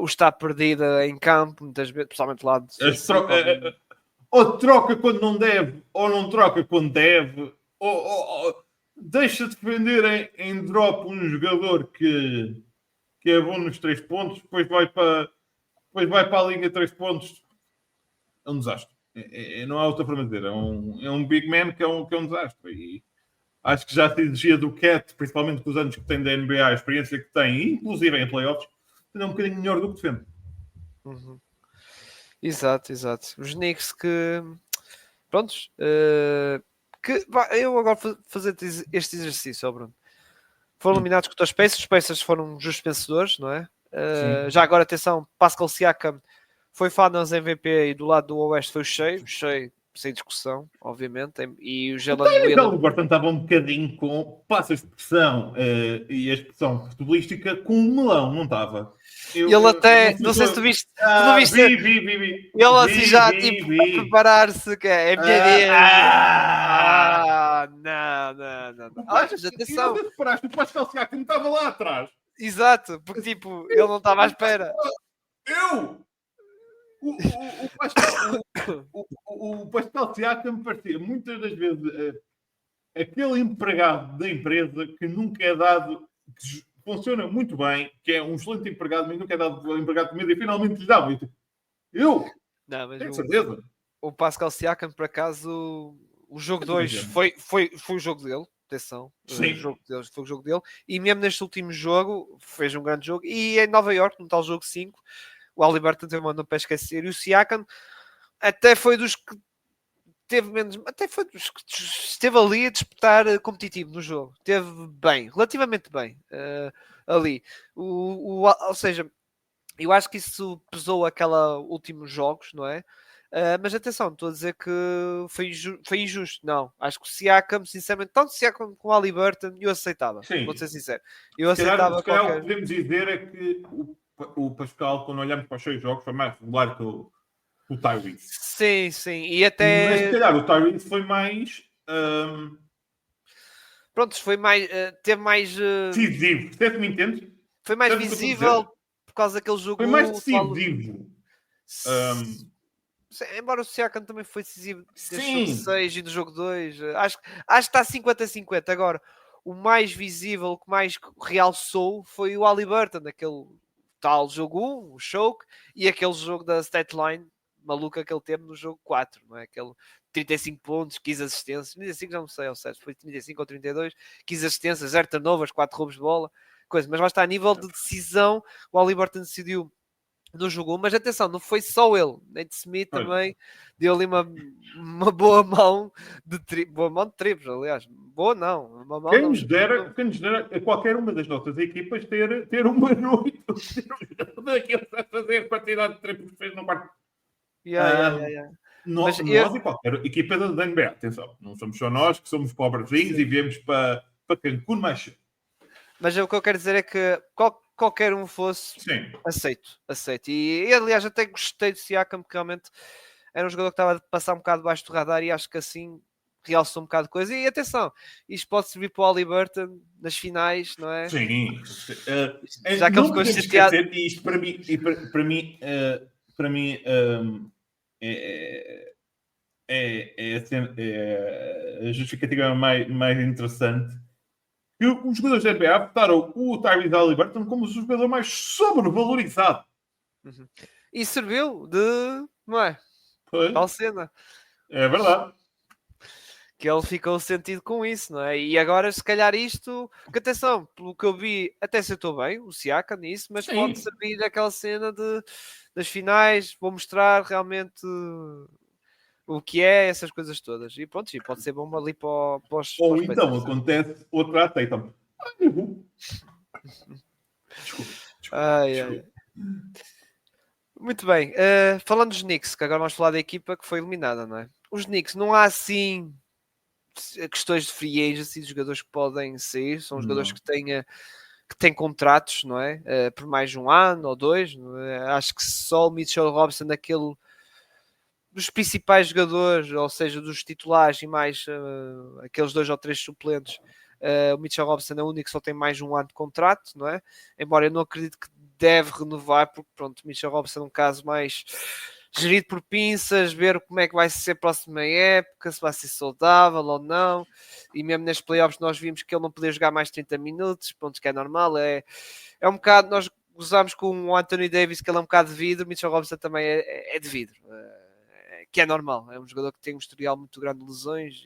o estar perdida em campo, muitas vezes, principalmente lá de
ou troca quando não deve, ou não troca quando deve, ou deixa de defender em drop um jogador que é bom nos 3 pontos, depois vai para a linha de 3 pontos. É um desastre. Não há outra forma de dizer. É um big man que é um desastre. E acho que já se exigia do Cat, principalmente com os anos que tem da NBA, a experiência que tem, inclusive em playoffs, é um bocadinho melhor do que defende.
Uhum. Exato. Os Knicks que... Prontos. Eu agora vou fazer este exercício, Bruno. Foram eliminados com os Pacers. Os Pacers foram justos vencedores, não é? Já agora, atenção, Pascal Siakam foi Finals MVP e do lado do Oeste foi o Shea, sem discussão, obviamente. E o Jalen Williams...
O Barton estava um bocadinho com... Passa a expressão e a expressão futebolística com um melão, não estava?
Ele até... Não sei se tu viste...
Vi.
Ele assim já, tipo, a preparar-se, que é não. Olha, atenção.
E não reparaste, o Pascal Siakam estava lá atrás.
Exato, porque tipo, ele não estava à espera.
O Pascal Siakam parecia muitas das vezes aquele empregado da empresa que nunca é dado, que funciona muito bem, que é um excelente empregado, mas nunca é dado empregado de média, e finalmente lhe dá. Eu
Não, mas
tenho certeza.
o Pascal Siakam, por acaso, o jogo
É toda a
2
gente.
foi o jogo dele. Atenção,
Sim.
o jogo deles foi o jogo dele. E mesmo neste último jogo, fez um grande jogo. E em Nova York, no tal jogo 5, o Haliburton teve uma para esquecer. E o Siakam até foi dos que teve menos. Até foi dos que esteve ali a disputar competitivo no jogo. Teve bem, relativamente bem ali. Ou seja, eu acho que isso pesou aquela últimos jogos, não é? Mas atenção, estou a dizer que foi injusto. Não, acho que o Siakam, sinceramente, tanto o Siakam como o Haliburton, eu aceitava. Vou
Sim.
ser sincero. Eu
Se
aceitava
calhar o que
qualquer.
podemos dizer é que o Pascal, quando olhamos para os seus jogos, foi mais regular que o Tyrese.
Sim, sim. E
Mas se
até.
calhar o Tyrese foi mais
Pronto, foi mais. Teve mais.
decisivo. Certo, me entendes?
Foi mais
Certo o que eu estou a
visível
dizer?
por causa daquele
Foi mais
jogo.
decisivo.
Embora o Siakam também foi decisivo deste jogo
Sim.
6 e do jogo 2, acho que está 50-50. Agora, o mais visível, o que mais realçou foi o Haliburton, aquele tal jogo 1, o choke, e aquele jogo da statline maluca que ele teve no jogo 4, não é? Aquele 35 pontos, 15 assistências, 35 já não sei ao certo, foi 35 ou 32, 15 assistências, 0 turnovers, 4 roubos de bola, coisa. Mas lá está, a nível de decisão, o Haliburton decidiu no jogo, mas atenção, não foi só ele. Nate Smith também deu ali uma boa mão de triplos, aliás. Boa não, uma mão
Quem
não.
nos dera a qualquer uma das nossas equipas ter uma noite daqueles a fazer a quantidade de triplos que fez no quarto.
Mas
Nós e qualquer equipa da NBA, atenção, não somos só nós que somos pobrezinhos e viemos para Cancún mais cedo.
Mas o que eu quero dizer é que qualquer um fosse,
Sim.
aceito. E aliás, até gostei do Siakam, porque realmente era um jogador que estava a passar um bocado debaixo do radar e acho que assim realçou um bocado de coisa. E atenção, isto pode servir para o Haliburton nas finais, não é?
Sim.
Já que ele
Não
ficou
podemos
chateado.
esquecer, e isto para mim é a justificativa mais interessante, que os jogadores da NBA votaram o Tyrese Haliburton como o jogador mais sobrevalorizado.
Uhum. E serviu de, não é?
Foi.
Tal cena.
É verdade.
Que ele ficou sentido com isso, não é? E agora, se calhar, isto, que atenção, pelo que eu vi, até sentou bem o Siaka nisso, mas
Sim.
pode servir aquela cena das finais, vou mostrar realmente o que é, essas coisas todas. E pronto, e pode ser bom ali para os
Ou então
Pacers.
acontece outra aceita. Desculpa.
Muito bem, falando dos Knicks, que agora vamos falar da equipa que foi eliminada, não é? Os Knicks, não há assim questões de free agency, de jogadores que podem sair, são jogadores que têm contratos, não é? Por mais de um ano ou dois. Acho que só o Mitchell Robinson, daquele dos principais jogadores, ou seja, dos titulares e mais aqueles 2 ou 3 suplentes, o Mitchell Robinson é o único que só tem mais de um ano de contrato, não é? Embora eu não acredito que deve renovar, porque pronto, o Mitchell Robinson é um caso mais gerido por pinças, ver como é que vai ser a próxima época, se vai ser saudável ou não, e mesmo nestes playoffs nós vimos que ele não podia jogar mais 30 minutos, pontos que é normal, é um bocado, nós gozamos com o Anthony Davis, que ele é um bocado de vidro, o Mitchell Robinson também é de vidro, que é normal, é um jogador que tem um historial muito grande de lesões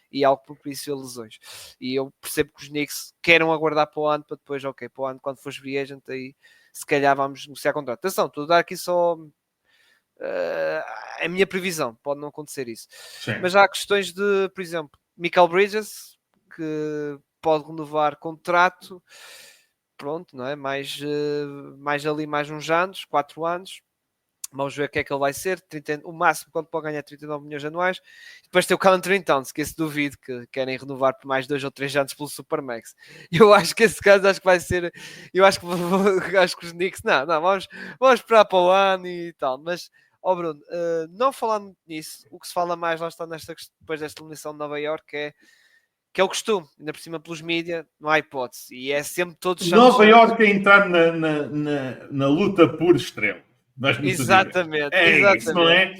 e algo propício a lesões, e eu percebo que os Knicks queiram aguardar para o ano, para depois, ok, para o ano quando for free agent, aí se calhar vamos negociar contrato. Atenção, estou a dar aqui só a minha previsão, pode não acontecer isso.
Sim.
Mas há questões de, por exemplo, Michael Bridges, que pode renovar contrato, pronto, não é? Mais ali, mais uns anos, 4 anos. Vamos ver o que é que ele vai ser. O máximo quando pode ganhar 39 milhões anuais. Depois tem o Carl Anthony Towns, que esse duvido que querem renovar por mais 2 ou 3 anos pelo Supermax. Eu acho que esse caso acho que vai ser. Eu acho que os Knicks. Não, vamos esperar para o ano e tal. Mas, Bruno, não falando nisso, o que se fala mais lá está depois desta eliminação de Nova York que é o costume, ainda por cima pelos mídias, não há hipótese. E é sempre todos
Nova York a entrar na luta por estrela.
Exatamente.
Isso, não é?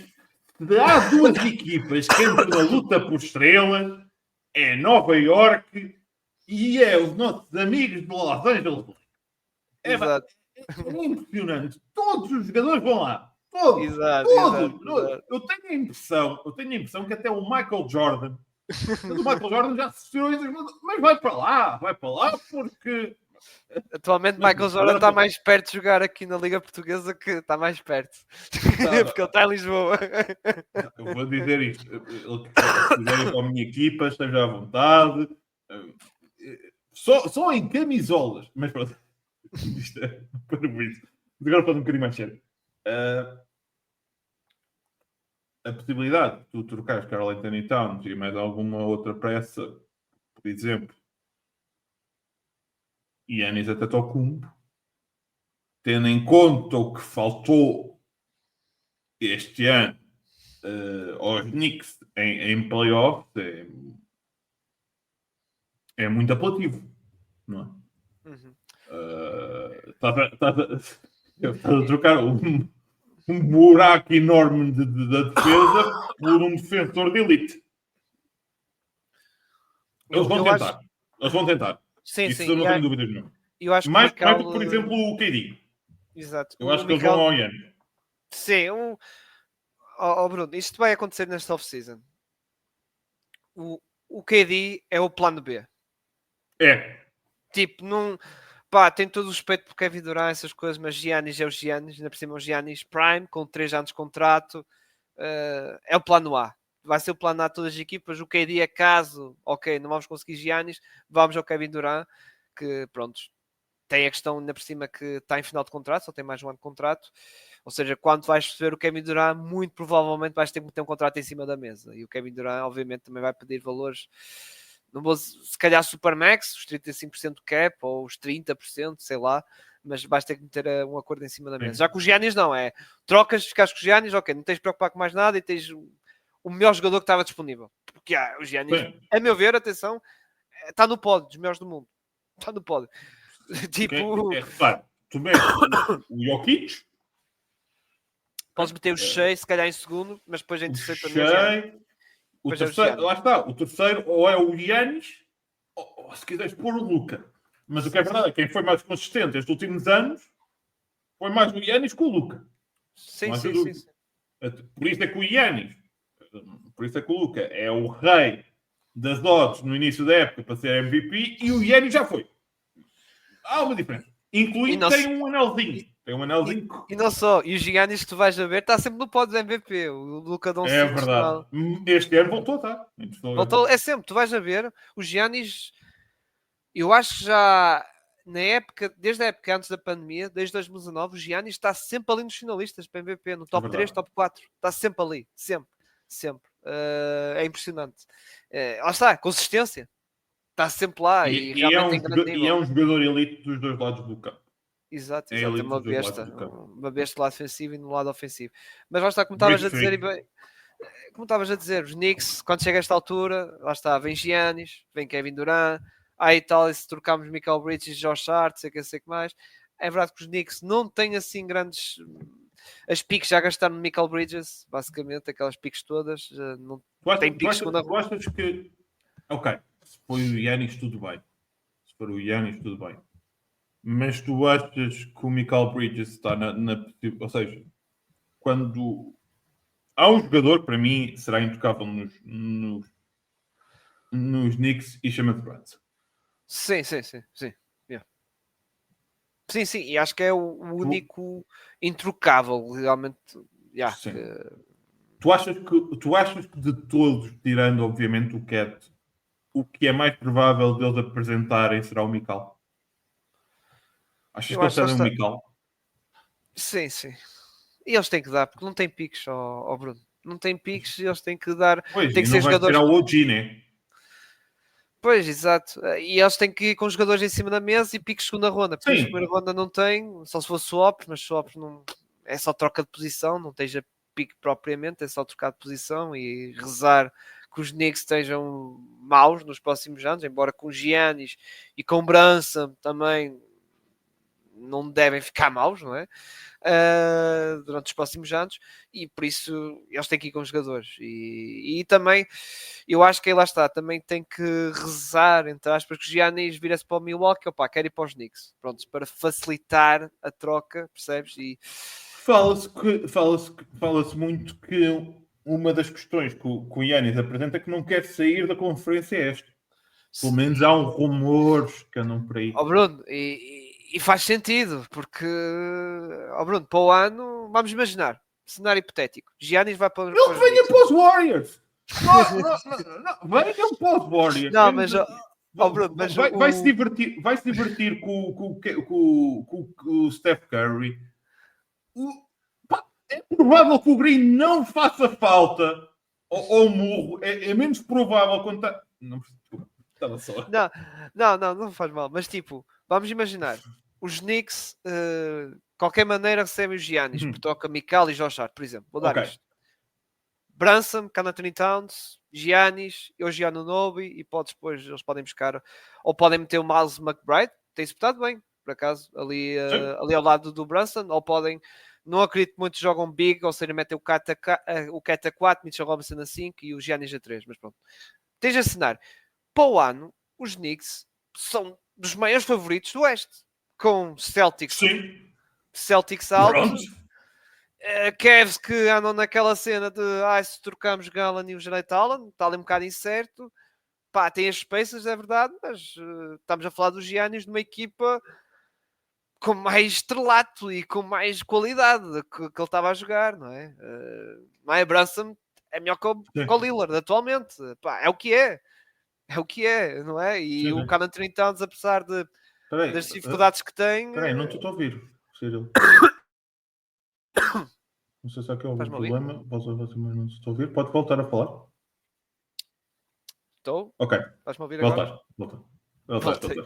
Há duas equipas que entram na luta por estrela, é Nova York e é os nossos amigos de Los Angeles.
Exato.
É impressionante. Todos os jogadores vão lá. Todos.
Exato,
Todos.
exato.
Eu tenho a impressão que até o Michael Jordan, mas o Michael Jordan já se sofreu, mas vai para lá porque
Atualmente Michael Jordan está mais perto de jogar aqui na Liga Portuguesa, que está mais perto. Porque ele está em Lisboa.
Eu vou dizer isto. Se quiser ir para a minha equipa, esteja à vontade. Só em camisolas. Mas pronto. Isto é para isso. Agora falando um bocadinho mais sério. A possibilidade de tu trocares Karl Anthony Towns e mais alguma outra peça, por exemplo, Giannis Antetokounmpo, tendo em conta o que faltou este ano aos Knicks em playoffs, é muito apelativo, não é?
Uhum.
Estás a trocar um buraco enorme da defesa por um defensor de elite. Eles vão tentar.
Sim,
Isso
sim.
eu não tenho dúvidas nenhuma.
Eu acho que
Mais
Michael...
do que, por exemplo, o KD.
Exato.
Eu acho que eles vão ao Giannis.
Sim. Bruno, isto vai acontecer nesta off-season. O KD é o plano B.
É.
Tipo, não... Pá, tem todo o respeito por Kevin Durant, essas coisas, mas Giannis é o Giannis, ainda por cima o Giannis Prime, com 3 anos de contrato, é o plano A. Vai ser o plano A de todas as equipas. O KD é caso, ok, não vamos conseguir Giannis, vamos ao Kevin Durant, que pronto, tem a questão ainda por cima que está em final de contrato, só tem mais um ano de contrato, ou seja, quando vais receber o Kevin Durant, muito provavelmente vais ter que ter um contrato em cima da mesa, e o Kevin Durant obviamente também vai pedir valores, não vou, se calhar Supermax, os 35% do cap, ou os 30%, sei lá, mas vais ter que meter um acordo em cima da mesa. Já com os Giannis não, é trocas, ficas com os Giannis, ok, não tens de preocupar com mais nada e tens o melhor jogador que estava disponível. Porque o Giannis, a meu ver, atenção, está no pódio dos melhores do mundo. Está no pódio. Tipo...
Repare, tu metes o Jokic,
podes meter o Shea, se calhar em segundo, mas depois em terceiro para mim
o terceiro, lá está, o terceiro ou é o Giannis ou se quiseres pôr o Luka. Mas o que é verdade é que quem foi mais consistente estes últimos anos foi mais o Giannis que o Luka.
Sim.
Por isso é que o Giannis, por isso é que o Luka é o rei das odds no início da época para ser MVP e o Giannis já foi. Há uma diferença. Incluindo tem um anelzinho. Tem um anelzinho.
E não só. E o Giannis que tu vais a ver está sempre no pódio do MVP. O Luka Doncic.
É verdade. Este ano voltou a estar.
Voltou, é sempre. Tu vais a ver. O Giannis... Eu acho que já... Na época... Desde a época antes da pandemia, desde 2019, o Giannis está sempre ali nos finalistas para MVP. No top 3, top 4. Está sempre ali. Sempre. É impressionante. Lá está. Consistência. Está sempre lá e realmente em grande nível.
E é um jogador elite dos dois lados do campo.
Exato. É uma besta do lado defensivo e no lado ofensivo. Mas lá está, como estavas a dizer, os Knicks, quando chega a esta altura, lá está, vem Giannis, vem Kevin Durant, aí tal, e se trocamos Michael Bridges, Josh Hart, sei que mais. É verdade que os Knicks não têm assim grandes... As piques já gastaram no Michael Bridges, basicamente, aquelas piques todas. Não tem piques segunda.
Tu achas que... Ok, se foi o Giannis, tudo bem. Mas tu achas que o Michael Bridges está ou seja, quando há um jogador, para mim, será intocável nos Knicks e chama-se Brunson.
Sim. Yeah. Sim, e acho que é o único introcável, realmente. Yeah,
Tu achas que de todos, tirando obviamente o Cat, o que é mais provável deles apresentarem será o Mikal? Achas que eles têm o Mikal?
Sim. E eles têm que dar, porque não tem piques, Bruno. Não tem piques e eles têm que dar.
Pois,
tem que
e
ser
não vai
jogadores.
Ser ao OG, né?
Pois, exato. E eles têm que ir com jogadores em cima da mesa e piques segunda ronda. Porque a primeira ronda não tem, só se for swaps, mas swaps não é só troca de posição, não esteja pique propriamente, é só trocar de posição e rezar que os Knicks estejam maus nos próximos anos, embora com Giannis e com Brunson também não devem ficar maus, não é? Durante os próximos anos, e por isso eles têm que ir com os jogadores. E também, eu acho que aí lá está, também tem que rezar, entre aspas, que o Giannis vira-se para o Milwaukee, opá, quer ir para os Knicks, pronto, para facilitar a troca, percebes? E
Fala-se muito que uma das questões que o Giannis apresenta é que não quer sair da Conferência Este. Pelo menos há rumores que andam por aí.
Bruno, e faz sentido, porque Bruno, para o ano, vamos imaginar, cenário hipotético, Giannis vai para
Ele
os
venha
Knicks.
para os Warriors! Não, venham para os Warriors!
Não, mas, Bruno, mas
vai se divertir com o Steph Curry. É provável que o Green não faça falta ao murro. É menos provável quando está. Não, estava só.
Não faz mal. Mas tipo, vamos imaginar, os Knicks, qualquer maneira, recebem os Giannis, por troca Mikal e Josh Hart, por exemplo. Vou dar isto. Brunson, Karl Anthony Towns, Giannis, Eugi Anunoby, e depois eles podem buscar, ou podem meter o Miles McBride, tem-se portado bem, por acaso, ali ao lado do Brunson, ou podem, não acredito que muitos jogam big, ou seja, metem o Cat a 4, Mitchell Robinson a 5 e o Giannis a 3, mas pronto. Tens a cenário. Para o ano, os Knicks são dos maiores favoritos do Oeste, com Celtics alto, Cavs que andam naquela cena de se trocamos Gallen e o Jarrett Allen, está ali um bocado incerto. Pá, tem as Spacers, é verdade, mas estamos a falar dos Giannis de uma equipa com mais estrelato e com mais qualidade que ele estava a jogar, não é? Maya Brunson é melhor que o Lillard atualmente. Pá, é o que é. É o que é, não é? E o Karl Anthony Towns, apesar das dificuldades que tem...
Peraí, não estou a ouvir, Cyril. Não sei se há aqui algum problema. Não estou a ouvir. Pode voltar a falar?
Estou?
Ok.
Estás-me a ouvir agora?
Voltei.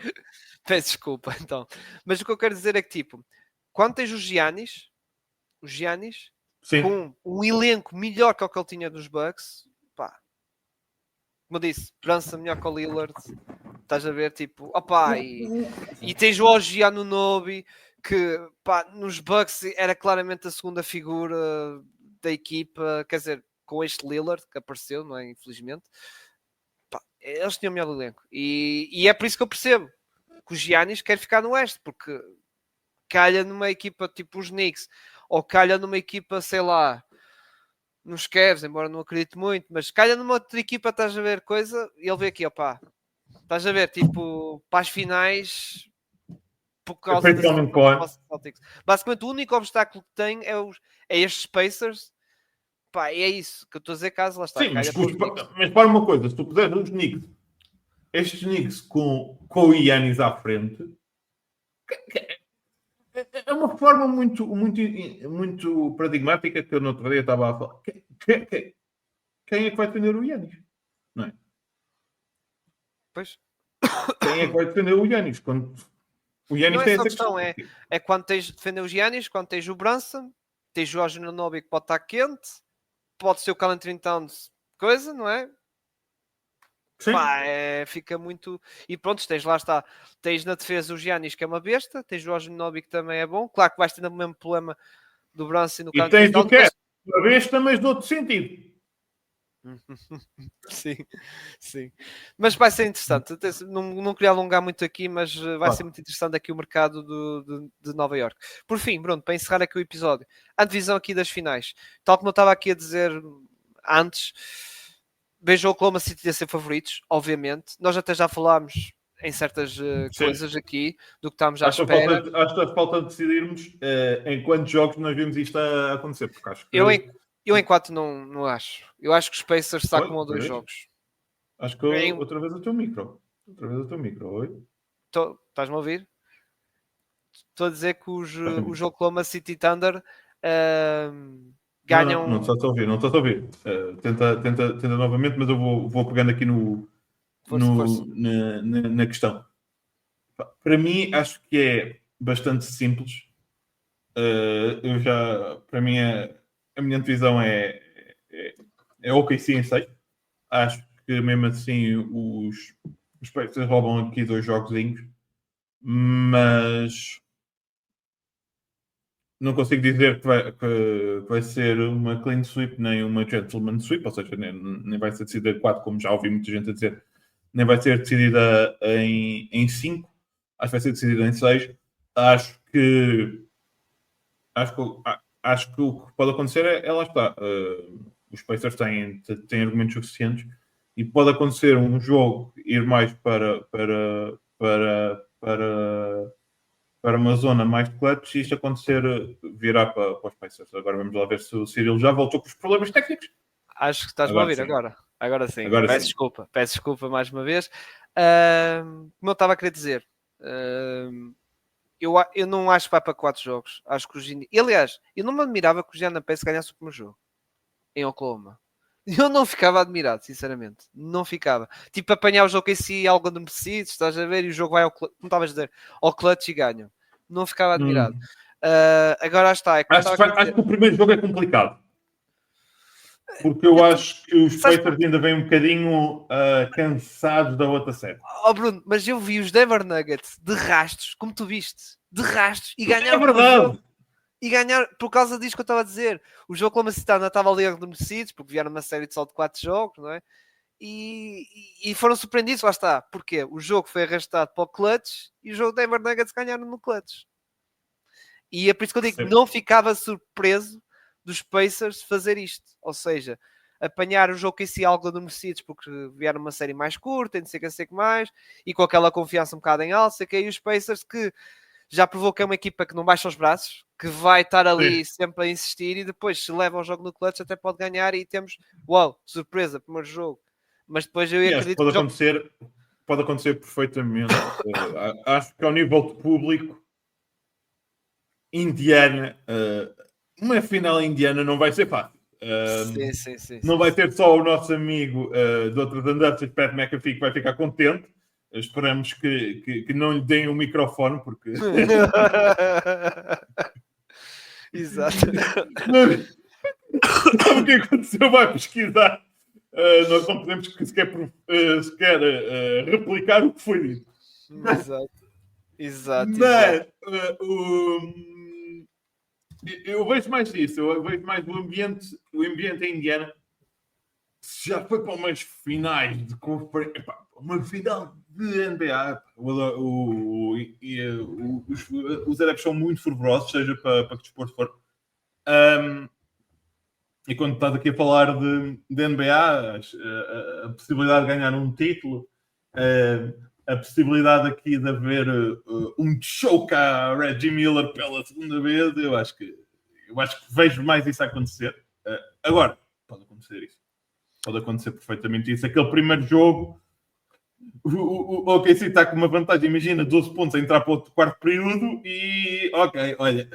Peço desculpa, então. Mas o que eu quero dizer é que, tipo, quando tens os Giannis com um elenco melhor que o que ele tinha nos Bucks, pá, como eu disse, Brunson melhor que o Lillard, estás a ver, tipo, opá, e tens o Oji Anunoby, que, pá, nos Bucks era claramente a segunda figura da equipa, quer dizer, com este Lillard que apareceu, não é, infelizmente. Pá, eles tinham o melhor elenco. E é por isso que eu percebo que o Giannis quer ficar no Oeste, porque calha numa equipa tipo os Knicks, ou calha numa equipa, sei lá, nos Cavs, embora não acredite muito, mas calha numa outra equipa, estás a ver coisa, e ele vê aqui, opá, estás a ver, tipo, para as finais, por causa das Celtics. Basicamente, o único obstáculo que tem é estes Spacers. Pá, é isso que eu estou a dizer, caso lá está.
Sim, mas para uma coisa, se tu puderes os Knicks, estes Knicks com o Giannis à frente, é uma forma muito paradigmática que eu no outro dia estava a falar. Quem é que vai defender o Giannis? Não é?
Pois.
Quem é que vai defender o Giannis? Quando o Giannis
não
tem
é só
essa
questão, é quando tens de defender os Giannis, quando tens o Brunson, tens o Jorge Anunoby que pode estar quente, pode ser o Karl Anthony Towns, coisa, não é?
Sim.
Pá, fica muito... E pronto, lá está. Tens na defesa o Giannis, que é uma besta, tens o Jorge Anunoby, que também é bom. Claro que vais ter o mesmo problema do Brunson e do Karl Anthony Towns.
E tens uma besta, mas de outro sentido.
Sim. Mas vai ser interessante. Não queria alongar muito aqui, mas vai ser muito interessante aqui o mercado de Nova York. Por fim, Bruno, para encerrar aqui o episódio, a divisão aqui das finais. Tal como eu estava aqui a dizer antes, vejo o Oklahoma City a ser favoritos, obviamente. Nós até já falámos em certas coisas aqui do que estamos à espera.
Acho que falta decidirmos em quantos jogos nós vimos isto a acontecer. Porque acho que...
Eu enquanto não acho. Eu acho que os Pacers sacam 1 ou 2 jogos.
Acho que outra vez o teu micro. Oi?
Estás-me a ouvir? Estou a dizer que os Oklahoma City Thunder ganham...
Não estás a ouvir. Tenta novamente, mas eu vou pegando aqui
Força.
na questão. Para mim, acho que é bastante simples. Para mim, a minha divisão é OKC em 6. Acho que mesmo assim os Pacers roubam aqui 2 jogozinhos, mas não consigo dizer que vai ser uma clean sweep nem uma gentleman sweep, ou seja, nem vai ser decidida 4, como já ouvi muita gente a dizer, nem vai ser decidida em 5, acho que vai ser decidida em 6. Acho que o que pode acontecer lá está. Os Pacers têm argumentos suficientes e pode acontecer um jogo ir mais para uma zona mais de clutch e isto acontecer virar para os Pacers. Agora vamos lá ver se o Cyril já voltou com os problemas técnicos.
Acho que estás-me a ouvir agora. Agora sim. Peço desculpa mais uma vez. Como eu estava a querer dizer, eu não acho que vai para 4 jogos. Acho que aliás, eu não me admirava que o Gianna Pace ganhasse o primeiro jogo em Oklahoma. Eu não ficava admirado, sinceramente. Não ficava. Tipo, apanhar o jogo em si, algo adormecido, estás a ver, e o jogo vai ao clutch, como estavas a dizer, ao clutch e ganham. Não ficava admirado. Agora está.
Acho que o primeiro jogo é complicado. Porque eu acho que os Pacers ainda vêm um bocadinho cansados da outra série.
Oh Bruno, mas eu vi os Denver Nuggets de rastros, como tu viste, de rastros, e ganharam.
É verdade!
E ganhar por causa disso que eu estava a dizer. O jogo com a Citana estava ali adormecidos, porque vieram uma série de só de 4 jogos, não é? E foram surpreendidos, lá está. Porquê? O jogo foi arrastado para o clutch e o jogo Denver Nuggets ganharam no clutch. E é por isso que eu digo que não ficava surpreso dos Pacers fazer isto. Ou seja, apanhar o jogo em si algo adormecidos, porque vieram uma série mais curta, não sei o que mais, e com aquela confiança um bocado em alta, sei que aí os Pacers que já provou que é uma equipa que não baixa os braços, que vai estar ali sempre a insistir e depois se leva o jogo no clutch até pode ganhar e temos, uau, surpresa, primeiro jogo. Mas depois eu acredito
que pode acontecer perfeitamente. Acho que ao nível de público, Indiana, uma final indiana não vai ser fácil.
Sim.
Não vai ter só o nosso amigo de outras andanças, Pat McAfee, que vai ficar contente. Esperamos que não lhe deem o microfone, porque...
Exato.
Sabe o que aconteceu? Vai pesquisar. Nós não podemos sequer replicar o que foi dito.
Exato.
Mas eu vejo mais disso. Eu vejo mais o ambiente em Indiana. Se já foi para umas finais de conferência, uma final de NBA, os adeptos são muito fervorosos, seja para que desporto for. E quando estás aqui a falar de NBA, a possibilidade de ganhar um título, a possibilidade aqui de haver um choke a Reggie Miller pela segunda vez, eu acho que vejo mais isso a acontecer. Agora, pode acontecer isso. Pode acontecer perfeitamente isso. Aquele primeiro jogo, o OKC está com uma vantagem, imagina, 12 pontos a entrar para o quarto período e, ok, olha,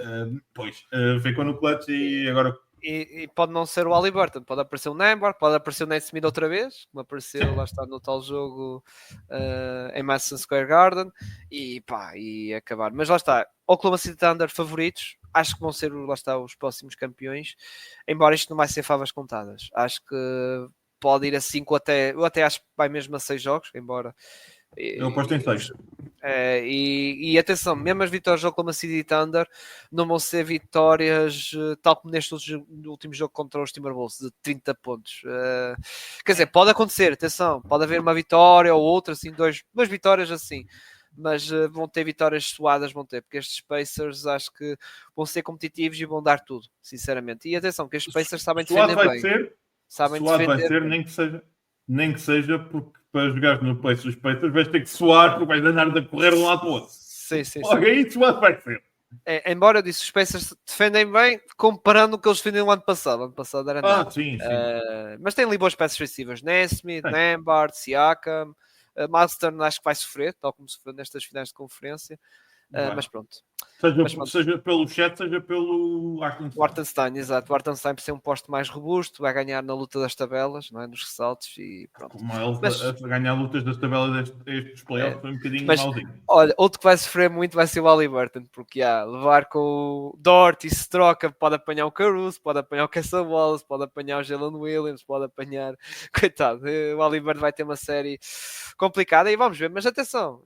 ficou no clutch e agora...
E pode não ser o Haliburton, pode aparecer o Nembhard, pode aparecer o Naismith outra vez, como apareceu, lá está, no tal jogo em Madison Square Garden, e acabar. Mas lá está, Oklahoma City Thunder favoritos, acho que vão ser, lá está, os próximos campeões, embora isto não vai ser favas contadas. Acho que pode ir a 5 eu até acho que vai mesmo a 6 jogos, embora...
Eu aposto em 6.
E atenção, mesmo as vitórias do Oklahoma City Thunder não vão ser vitórias tal como neste último jogo contra os Timberwolves de 30 pontos. Quer dizer, pode acontecer, atenção, pode haver uma vitória ou outra, assim, duas vitórias assim, mas vão ter vitórias suadas, porque estes Pacers acho que vão ser competitivos e vão dar tudo, sinceramente. E atenção, que estes Pacers sabem defender bem.
Sabem defender, vai ser, nem que seja porque para jogar no Pacers, os Pacers vais ter que suar porque vais andar a correr de um lado para o outro.
Sim.
Aí suado vai ser.
Embora eu disse, os Pacers defendem bem comparando o que eles defendiam no ano passado. Ano passado era nada.
Sim.
Mas tem ali boas peças defensivas. Naismith, Nembhard, Siakam, Milestone acho que vai sofrer, tal como sofreu nestas finais de conferência. Mas pronto.
Seja pelo chat, seja pelo
Hartenstein, exato. O Hartenstein por ser um posto mais robusto, vai ganhar na luta das tabelas, não é? Nos ressaltos e pronto.
A ganhar lutas das tabelas destes playoffs foi um bocadinho malzinho.
Olha, outro que vai sofrer muito vai ser o Haliburton, porque levar com o Dort e se troca, pode apanhar o Caruso, pode apanhar o Kessa Wallace, pode apanhar o Jalen Williams, pode apanhar... Coitado, o Haliburton vai ter uma série complicada e vamos ver, mas atenção,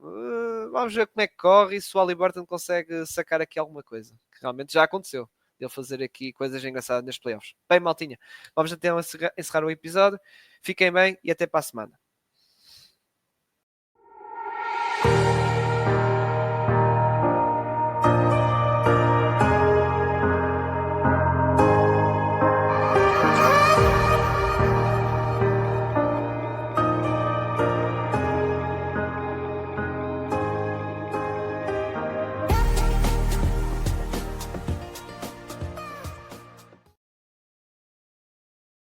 vamos ver como é que corre e se o Haliburton consegue sacar aqui alguma coisa. Que realmente já aconteceu. Ele fazer aqui coisas engraçadas nos playoffs. Bem, maltinha, vamos então encerrar o episódio. Fiquem bem e até para a semana.